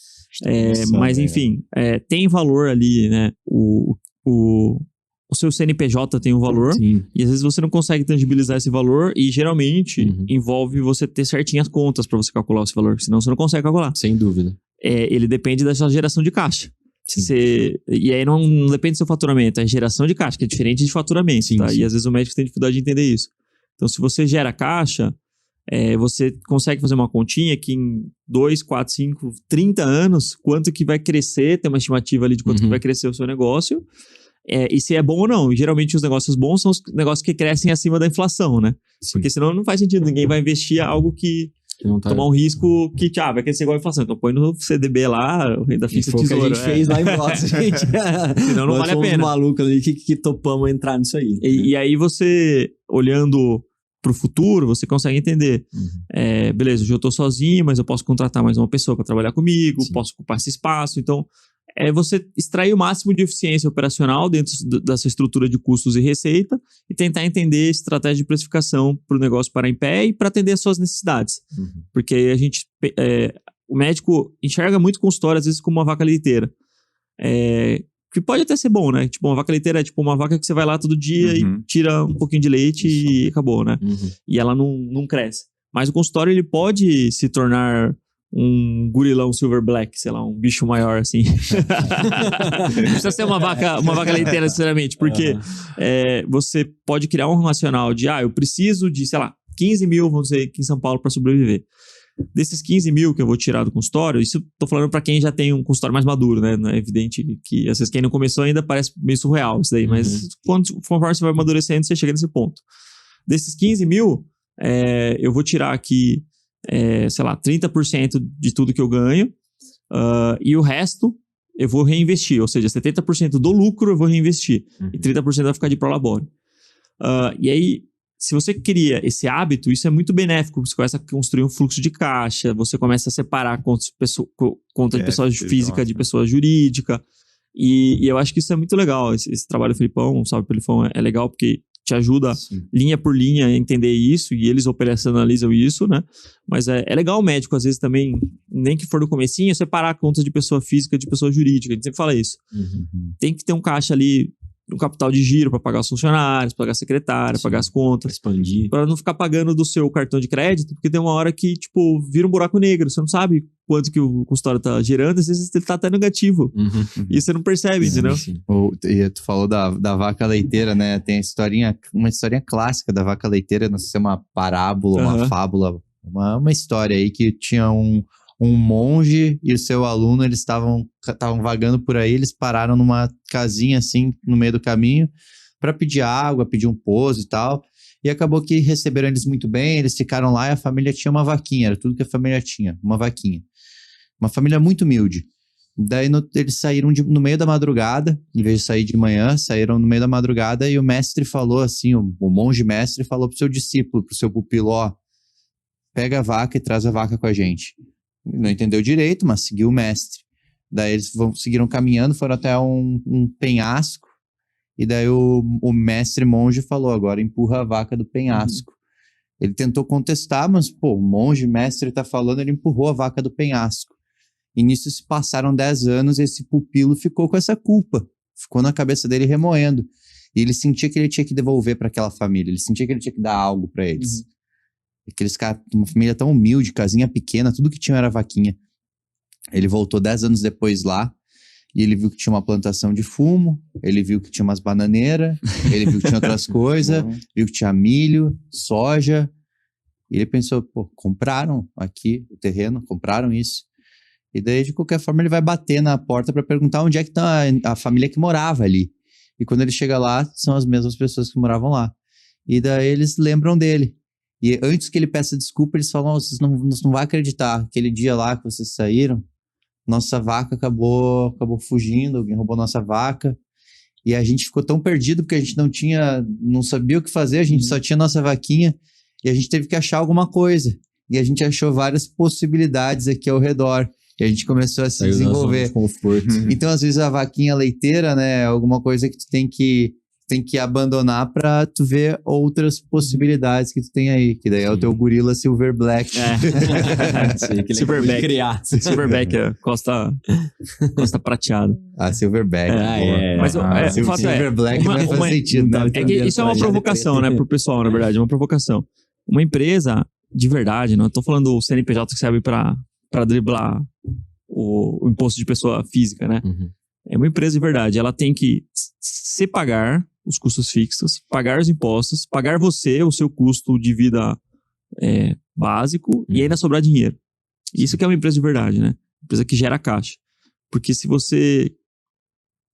Mas enfim, tem valor ali, né? O seu CNPJ tem um valor. Sim. E às vezes você não consegue tangibilizar esse valor e geralmente envolve você ter certinhas as contas para você calcular esse valor, senão você não consegue calcular. Sem dúvida. Ele depende da sua geração de caixa. E aí não depende do seu faturamento, é geração de caixa, que é diferente de faturamento, tá? E às vezes o médico tem dificuldade de entender isso. Então, se você gera caixa, você consegue fazer uma continha que em 2, 4, 5, 30 anos, quanto que vai crescer, tem uma estimativa ali de quanto que vai crescer o seu negócio, e se é bom ou não. E, geralmente os negócios bons são os negócios que crescem acima da inflação, né? Sim. Porque senão não faz sentido, ninguém vai investir em algo que não tá... tomar um risco que vai crescer igual a inflação. Então põe no CDB lá, renda fixa do tesouro. Que a gente fez lá em Brotas, gente. Senão não vale a pena. Malucos ali que topamos entrar nisso aí. E aí você, olhando pro futuro, você consegue entender. Beleza, hoje eu tô sozinho, mas eu posso contratar mais uma pessoa para trabalhar comigo, posso ocupar esse espaço. Então, você extrair o máximo de eficiência operacional dentro dessa estrutura de custos e receita e tentar entender estratégia de precificação para o negócio parar em pé e para atender as suas necessidades. Porque a gente, o médico enxerga muito consultório, às vezes, como uma vaca leiteira. Que pode até ser bom, né? Tipo, uma vaca leiteira é tipo uma vaca que você vai lá todo dia e tira um pouquinho de leite e acabou, né? E ela não cresce. Mas o consultório, ele pode se tornar um gurilão silver black, sei lá, um bicho maior, assim. Não precisa ser uma vaca leiteira, necessariamente, porque você pode criar um racional de, eu preciso de, sei lá, 15 mil, vamos dizer, aqui em São Paulo para sobreviver. Desses 15 mil que eu vou tirar do consultório, isso tô falando para quem já tem um consultório mais maduro, né? É evidente que, às vezes, quem não começou ainda parece meio surreal isso daí, mas conforme você vai amadurecendo, você chega nesse ponto. Desses 15 mil, eu vou tirar aqui sei lá, 30% de tudo que eu ganho, e o resto eu vou reinvestir, ou seja, 70% do lucro eu vou reinvestir, e 30% vai ficar de prolabore. E aí, se você cria esse hábito, isso é muito benéfico, você começa a construir um fluxo de caixa, você começa a separar conta de pessoa física de pessoa jurídica, e eu acho que isso é muito legal, esse trabalho do Felipão, salve Felipão, é legal porque te ajuda linha por linha a entender isso, e eles operacionalizam isso, né? Mas é legal o médico, às vezes, também, nem que for no comecinho, separar contas de pessoa física de pessoa jurídica. A gente sempre fala isso. Tem que ter um caixa ali, um capital de giro para pagar os funcionários, pagar a secretária, pagar as contas. Expandir. Para não ficar pagando do seu cartão de crédito, porque tem uma hora que, tipo, vira um buraco negro. Você não sabe quanto que o consultório tá gerando, às vezes ele tá até negativo. E você não percebe, entendeu? E tu falou da vaca leiteira, né? Tem uma historinha clássica da vaca leiteira, não sei se é uma parábola, uma fábula, uma história aí que tinha um monge e o seu aluno, eles estavam vagando por aí, eles pararam numa casinha assim, no meio do caminho, para pedir água, pedir um pouso e tal, e acabou que receberam eles muito bem, eles ficaram lá e a família tinha uma vaquinha, era tudo que a família tinha, uma vaquinha. Uma família muito humilde. Daí eles saíram no meio da madrugada, em vez de sair de manhã, saíram no meio da madrugada e o mestre falou assim, o monge mestre falou pro seu discípulo, pro seu pupilo, pega a vaca e traz a vaca com a gente. Não entendeu direito, mas seguiu o mestre. Daí eles seguiram caminhando, foram até um penhasco, e daí o mestre monge falou, agora empurra a vaca do penhasco. Ele tentou contestar, mas, o monge mestre tá falando, ele empurrou a vaca do penhasco. E nisso se passaram 10 anos e esse pupilo ficou com essa culpa. Ficou na cabeça dele remoendo. E ele sentia que ele tinha que devolver para aquela família. Ele sentia que ele tinha que dar algo para eles. Aqueles caras, uma família tão humilde, casinha pequena, tudo que tinha era vaquinha. Ele voltou 10 anos depois lá e ele viu que tinha uma plantação de fumo, ele viu que tinha umas bananeiras, ele viu que tinha outras coisas, viu que tinha milho, soja. E ele pensou, compraram aqui o terreno, compraram isso. E daí, de qualquer forma, ele vai bater na porta para perguntar onde é que tá a família que morava ali. E quando ele chega lá, são as mesmas pessoas que moravam lá. E daí eles lembram dele. E antes que ele peça desculpa, eles falam, vocês não vão acreditar, aquele dia lá que vocês saíram, nossa vaca acabou fugindo, alguém roubou nossa vaca. E a gente ficou tão perdido porque a gente não sabia o que fazer, a gente só tinha nossa vaquinha e a gente teve que achar alguma coisa. E a gente achou várias possibilidades aqui ao redor. E a gente começou a se desenvolver. Então, às vezes, a vaquinha leiteira, né, é alguma coisa que tu tem que abandonar pra tu ver outras possibilidades que tu tem aí. Que daí é o teu gorila Silver Black. Silverback. Silverback, costa prateada. Silverback. Mas o fato Silver Black não faz sentido, né? É que isso é uma provocação, né, pro pessoal, na verdade. É uma provocação. Uma empresa, de verdade, não tô falando o CNPJ que serve pra driblar o imposto de pessoa física, né? É uma empresa de verdade. Ela tem que se pagar os custos fixos, pagar os impostos, pagar você, o seu custo de vida básico e ainda sobrar dinheiro. Isso que é uma empresa de verdade, né? Empresa que gera caixa. Porque se você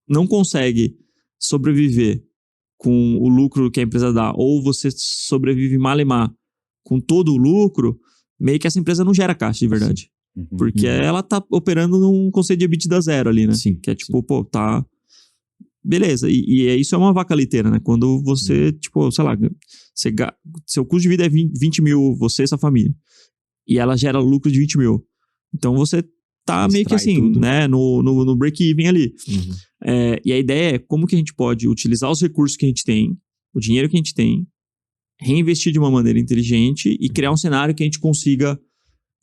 não consegue sobreviver com o lucro que a empresa dá, ou você sobrevive malemar com todo o lucro, meio que essa empresa não gera caixa de verdade. Porque ela tá operando num conceito de EBITDA zero ali, né? Sim. Que é tipo, pô, tá... Beleza. E isso é uma vaca leiteira, né? Quando você, tipo, sei lá, seu custo de vida é 20 mil, você e sua família. E ela gera lucro de 20 mil. Então você tá meio que assim, tudo. né? No break-even ali. E a ideia é como que a gente pode utilizar os recursos que a gente tem, o dinheiro que a gente tem, reinvestir de uma maneira inteligente e criar um cenário que a gente consiga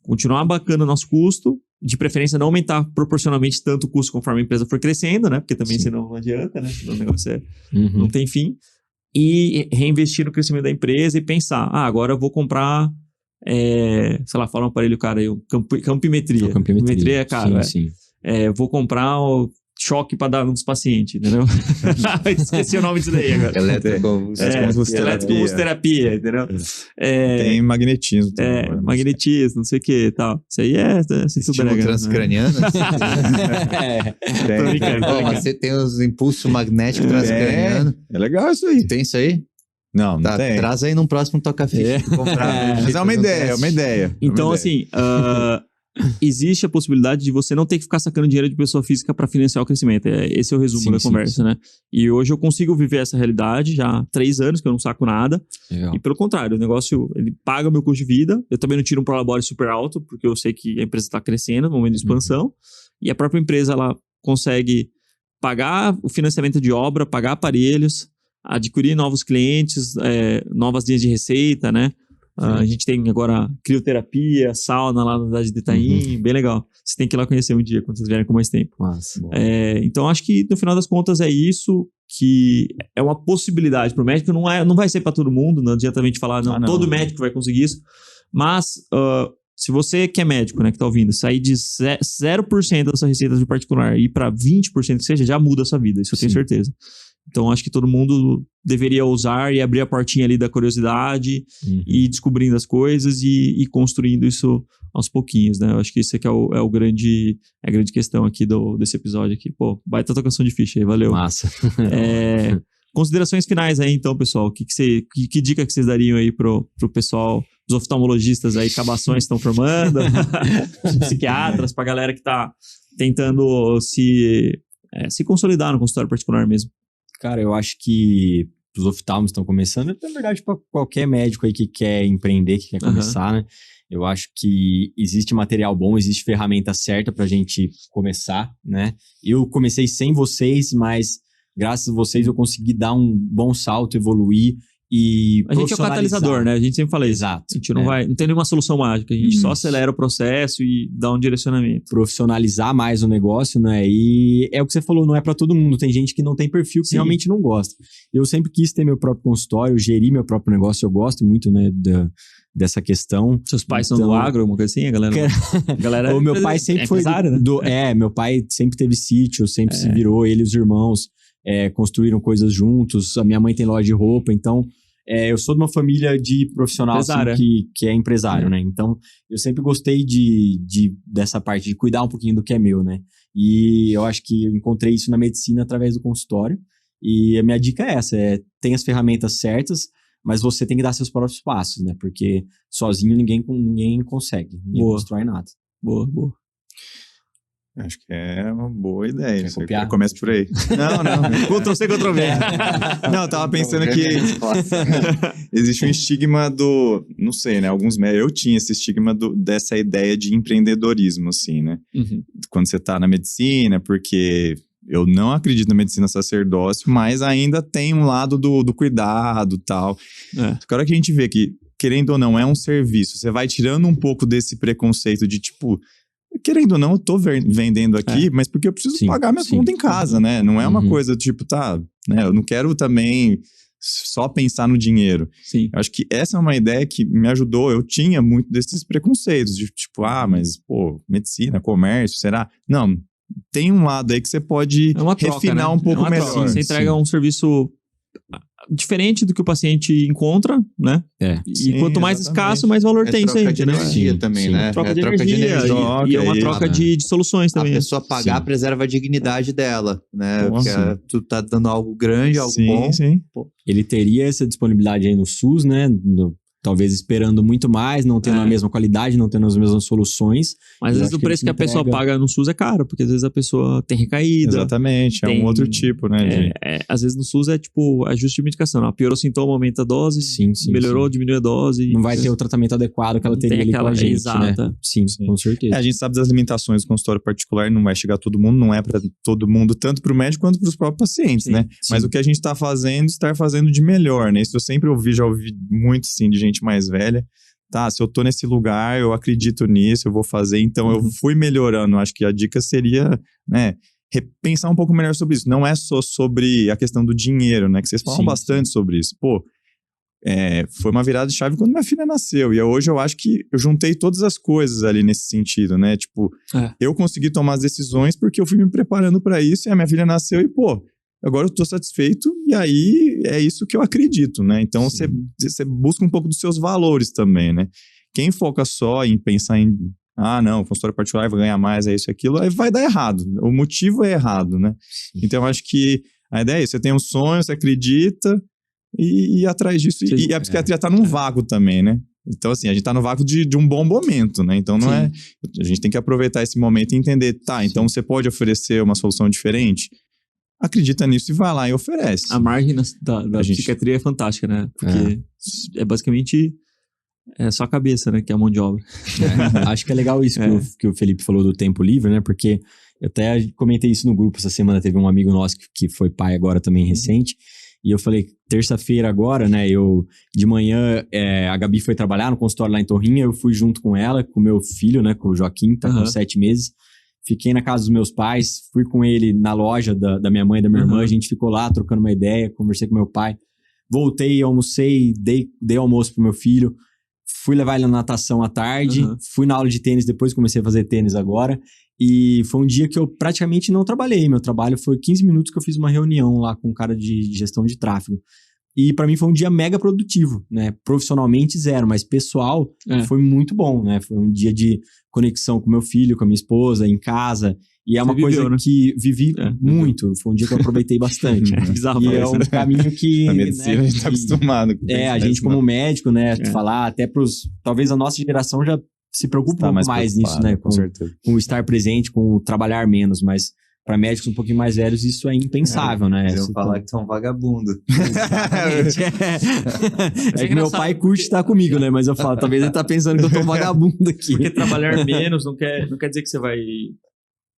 continuar bacana o nosso custo, de preferência não aumentar proporcionalmente tanto o custo conforme a empresa for crescendo, né? Porque também senão não adianta, né? Senão o negócio não tem fim. E reinvestir no crescimento da empresa e pensar, agora eu vou comprar, sei lá, fala um aparelho, cara aí, campimetria. Campimetria é caro, sim. Vou comprar o choque para dar nos pacientes, entendeu? Esqueci o nome disso daí agora. Eletroconvulsoterapia, entendeu? Tem magnetismo também. Magnetismo, não sei o que e tal. Isso aí estímulo transcraniano. Você tem os impulsos magnéticos transcranianos. É legal isso aí. Tem isso aí? Não tem. Traz aí num próximo Toca-Ficha. Mas é uma ideia, Então, assim... existe a possibilidade de você não ter que ficar sacando dinheiro de pessoa física para financiar o crescimento. Esse é o resumo da conversa, né? E hoje eu consigo viver essa realidade já há 3 anos que eu não saco nada. Legal. E pelo contrário, o negócio, ele paga o meu custo de vida. Eu também não tiro um prolabore super alto, porque eu sei que a empresa está crescendo no momento de expansão. E a própria empresa, ela consegue pagar o financiamento de obra, pagar aparelhos, adquirir novos clientes, novas linhas de receita, né? A gente tem agora crioterapia, sauna lá na cidade de Itaim, bem legal. Você tem que ir lá conhecer um dia, quando vocês vierem com mais tempo. Então, acho que no final das contas é isso, que é uma possibilidade para o médico. Não vai ser para todo mundo, não adianta a gente falar, todo médico vai conseguir isso. Mas, se você que é médico, né, que tá ouvindo, sair de 0% da sua receita de particular e ir para 20% que seja, já muda a sua vida, isso eu tenho certeza. Então, acho que todo mundo deveria ousar e abrir a portinha ali da curiosidade e ir descobrindo as coisas e construindo isso aos pouquinhos, né? Eu acho que isso aqui é a grande questão aqui desse episódio aqui. Pô, baita tocação de ficha aí, valeu. Massa. Considerações finais aí, então, pessoal. Que dica que vocês dariam aí pro pessoal, os oftalmologistas aí, cabações estão formando, psiquiatras, pra galera que tá tentando se consolidar no consultório particular mesmo? Cara, eu acho que os oftalmos estão começando, na verdade, para qualquer médico aí que quer empreender, que quer começar, né? Eu acho que existe material bom, existe ferramenta certa pra gente começar, né? Eu comecei sem vocês, mas graças a vocês eu consegui dar um bom salto, evoluir e a gente é o catalisador, né? A gente sempre fala isso. Exato. A gente não tem nenhuma solução mágica. A gente só acelera o processo e dá um direcionamento. Profissionalizar mais o negócio, né? E é o que você falou, não é pra todo mundo. Tem gente que não tem perfil, que realmente não gosta. Eu sempre quis ter meu próprio consultório, gerir meu próprio negócio. Eu gosto muito, né, dessa questão. Seus pais são do agro, alguma coisa assim? A galera o meu pai sempre foi né? Meu pai sempre teve sítio, sempre se virou, ele e os irmãos construíram coisas juntos. A minha mãe tem loja de roupa, então... eu sou de uma família de profissional assim, que é empresário, né? Então, eu sempre gostei dessa parte, de cuidar um pouquinho do que é meu, né? E eu acho que eu encontrei isso na medicina através do consultório. E a minha dica é essa, tem as ferramentas certas, mas você tem que dar seus próprios passos, né? Porque sozinho ninguém consegue, ninguém constrói nada. Boa. Acho que é uma boa ideia. Copiar? Começa por aí. Não. Ctrl-C, Ctrl-V. Não, eu tava pensando que existe um estigma do... Não sei, né? Eu tinha esse estigma dessa ideia de empreendedorismo, assim, né? Quando você tá na medicina, porque eu não acredito na medicina sacerdócio, mas ainda tem um lado do cuidado e tal. Agora que a gente vê que, querendo ou não, é um serviço, você vai tirando um pouco desse preconceito de, tipo... Querendo ou não, eu tô vendendo aqui, mas porque eu preciso pagar minha conta em casa, né? Não é uma coisa tipo, né? Eu não quero também só pensar no dinheiro. Sim. Eu acho que essa é uma ideia que me ajudou. Eu tinha muito desses preconceitos, de tipo, mas, medicina, comércio, será? Não, tem um lado aí que você pode refinar um pouco melhor. Você entrega um serviço diferente do que o paciente encontra, né? E Sim, quanto mais exatamente. escasso, mais valor tem isso aí, troca de entendeu? energia Sim, também, sim. né? Troca de troca de energia, energia. e é uma isso. troca de soluções A também. pessoa pagar Sim. preserva a dignidade dela, né? Pô, Porque sim. tu tá dando algo grande, algo Sim, bom. sim. Ele teria essa disponibilidade aí no SUS, né? Talvez esperando muito mais, não tendo a mesma qualidade, não tendo as mesmas soluções. Mas às Eu vezes acho o que preço que a ele pessoa entrega- paga no SUS é caro, porque às vezes a pessoa tem recaída. Exatamente, é tem- um outro tipo, né? Às vezes no SUS é tipo ajuste de medicação. Não? Piorou o sintoma, aumenta a dose. Sim, sim, melhorou, sim. diminui a dose. Não vai ter o tratamento adequado que ela Não teria tem ali com aquela a gente, exata. né? Sim, Sim. com certeza. A gente sabe das limitações do consultório particular, não vai chegar a todo mundo, não é para todo mundo, tanto para o médico quanto para os próprios pacientes, Sim, né? Mas sim. o que a gente está fazendo, estar fazendo de melhor, né? Isso eu sempre já ouvi muito, sim, de gente mais velha. Tá, se eu tô nesse lugar, eu acredito nisso, eu vou fazer, então eu fui melhorando. Acho que a dica seria, né, repensar um pouco melhor sobre isso. Não é só sobre a questão do dinheiro, né? Que vocês falam Sim, bastante sobre isso. Pô, foi uma virada de chave quando minha filha nasceu. E hoje eu acho que eu juntei todas as coisas ali nesse sentido, né? Tipo, eu consegui tomar as decisões porque eu fui me preparando para isso e a minha filha nasceu e, pô, agora eu tô satisfeito e aí é isso que eu acredito, né? Então você busca um pouco dos seus valores também, né? Quem foca só em pensar em, não, consultório particular vai ganhar mais, é isso e aquilo, aí vai dar errado. O motivo é errado, né? Então eu acho que a ideia é isso, você tem um sonho, você acredita e ir atrás disso. E a psiquiatria tá num vácuo também, né? Então, assim, a gente tá no vácuo de um bom momento, né? Então, não é... A gente tem que aproveitar esse momento e entender, então você pode oferecer uma solução diferente? Acredita nisso e vai lá e oferece. A margem da gente- psiquiatria é fantástica, né? Porque é basicamente só a cabeça, né? Que é a mão de obra. Acho que é legal isso que o Felipe falou do tempo livre, né? Porque eu até comentei isso no grupo essa semana. Teve um amigo nosso que foi pai agora também recente. E eu falei, terça-feira agora, né? De manhã, a Gabi foi trabalhar no consultório lá em Torrinha. Eu fui junto com ela, com o meu filho, né? Com o Joaquim, tá com 7 meses. Fiquei na casa dos meus pais, fui com ele na loja da minha mãe e da minha irmã. A gente ficou lá trocando uma ideia, conversei com meu pai. Voltei, almocei, dei almoço pro meu filho. Fui levar ele na natação à tarde. Fui na aula de tênis, depois comecei a fazer tênis agora. E foi um dia que eu praticamente não trabalhei. Meu trabalho foi 15 minutos que eu fiz uma reunião lá com um cara de gestão de tráfego. E pra mim foi um dia mega produtivo, né? Profissionalmente zero, mas pessoal foi muito bom, né? Foi um dia de conexão com meu filho, com a minha esposa, em casa. E é uma coisa que vivi muito. Foi um dia que eu aproveitei bastante. Bizarro, E é um caminho que... Na medicina a gente tá acostumado. Com a gente como médico, né? Falar até pros... Talvez a nossa geração já se preocupe um pouco mais nisso, né? Com certeza. Com o estar presente, com o trabalhar menos, mas para médicos um pouquinho mais velhos isso é impensável, né? Eu falar que tu é um vagabundo. Exatamente. É que meu pai curte estar comigo, né? Mas eu falo, talvez ele tá pensando que eu tô um vagabundo aqui. Porque trabalhar menos não quer dizer que você vai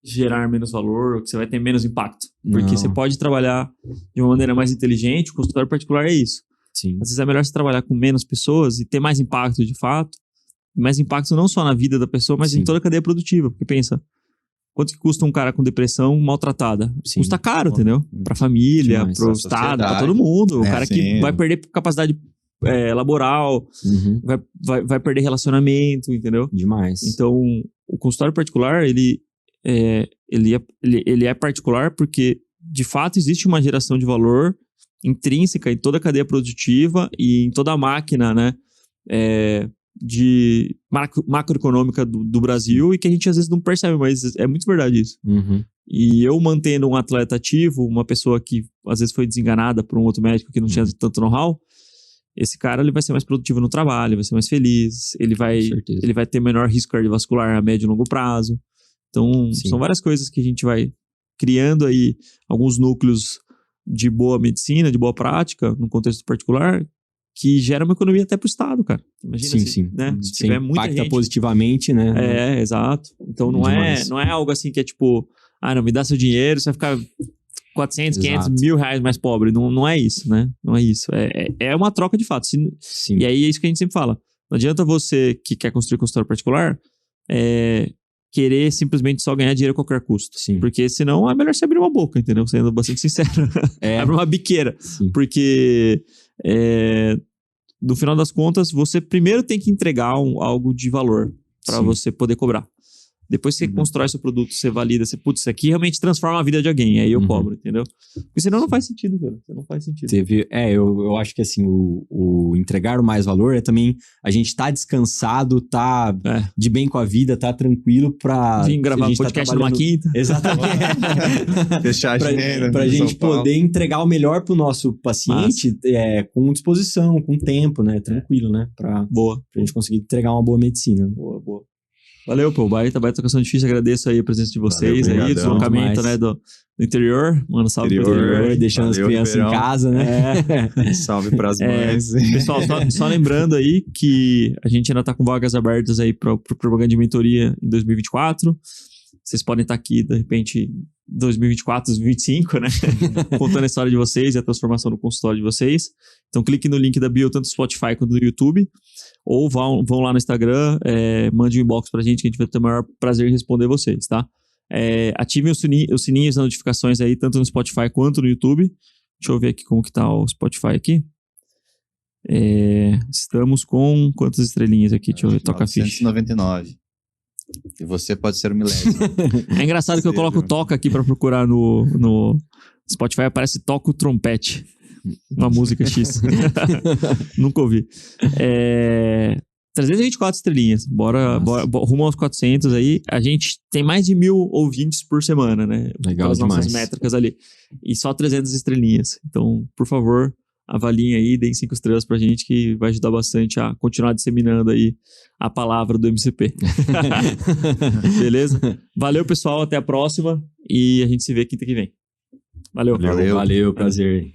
gerar menos valor ou que você vai ter menos impacto. Porque Não. você pode trabalhar de uma maneira mais inteligente, o consultório particular é isso. Sim. Às vezes é melhor você trabalhar com menos pessoas e ter mais impacto de fato. Mais impacto não só na vida da pessoa, mas em toda a cadeia produtiva. Porque pensa, quanto que custa um cara com depressão maltratada? Sim. Custa caro, entendeu? Pra família, Demais. pro Pra estado, pra sociedade. todo mundo. O cara sim. que vai perder capacidade laboral, vai perder relacionamento, entendeu? Demais. Então, o consultório particular, ele é particular porque, de fato, existe uma geração de valor intrínseca em toda a cadeia produtiva e em toda a máquina, né? De macroeconômica do Brasil e que a gente às vezes não percebe, mas é muito verdade isso. E eu mantendo um atleta ativo, uma pessoa que às vezes foi desenganada por um outro médico que não tinha tanto know-how, esse cara ele vai ser mais produtivo no trabalho, vai ser mais feliz, ele vai ter menor risco cardiovascular a médio e longo prazo. Então, são várias coisas que a gente vai criando aí, alguns núcleos de boa medicina, de boa prática, no contexto particular, que gera uma economia até pro Estado, cara. Imagina né? Se tiver muita impacta gente... positivamente, né? Exato. Então não é algo assim que é tipo, não, me dá seu dinheiro, você vai ficar 400, 500, R$1.000 mais pobre. Não é isso, né? Não é isso. É uma troca de fato. Sim. E aí é isso que a gente sempre fala. Não adianta você que quer construir consultório particular querer simplesmente só ganhar dinheiro a qualquer custo. Sim. Porque senão é melhor você abrir uma boca, entendeu? Sendo bastante sincero. Abre uma biqueira. Sim. Porque no final das contas, você primeiro tem que entregar algo de valor para você poder cobrar. Depois que você constrói seu produto, você valida, você, putz, isso aqui realmente transforma a vida de alguém. Aí eu cobro, entendeu? Porque senão não faz sentido, cara. Não faz sentido. Eu acho que assim, o entregar o mais valor é também a gente tá descansado, tá de bem com a vida, tá tranquilo pra... Vim gravar um podcast numa quinta. Exatamente. Fechar a agenda. Pra gente poder entregar o melhor pro nosso paciente com disposição, com tempo, né? Tranquilo, né? Pra gente conseguir entregar uma boa medicina. Boa. Valeu, pô. Baita tocação difícil. Agradeço aí a presença de vocês. Valeu, aí, deslocamento, né, do interior. Mano, salve pro interior. Deixando as crianças em casa, né? Salve pras mães. Pessoal, só lembrando aí que a gente ainda tá com vagas abertas aí pro programa de mentoria em 2024. Vocês podem estar aqui, de repente, 2024, 2025, né? Contando a história de vocês e a transformação no consultório de vocês. Então, clique no link da bio, tanto do Spotify quanto do YouTube. Ou vão lá no Instagram, mande um inbox pra gente, que a gente vai ter o maior prazer em responder vocês, tá? Ativem os sininhos das notificações aí, tanto no Spotify quanto no YouTube. Deixa eu ver aqui como que tá o Spotify aqui. Estamos com quantas estrelinhas aqui? Deixa eu ver, toca a ficha. 199. E você pode ser o milésimo. É engraçado que eu coloco toca aqui pra procurar no Spotify, aparece toca o trompete. Uma música X. Nunca ouvi. 324 estrelinhas. Bora rumo aos 400 aí. A gente tem mais de 1.000 ouvintes por semana, né? Legal pelas demais. nossas métricas ali. E só 300 estrelinhas. Então, por favor, avaliem aí, deem 5 estrelas pra gente, que vai ajudar bastante a continuar disseminando aí a palavra do MCP. Beleza? Valeu, pessoal. Até a próxima. E a gente se vê quinta que vem. Valeu. Valeu, prazer.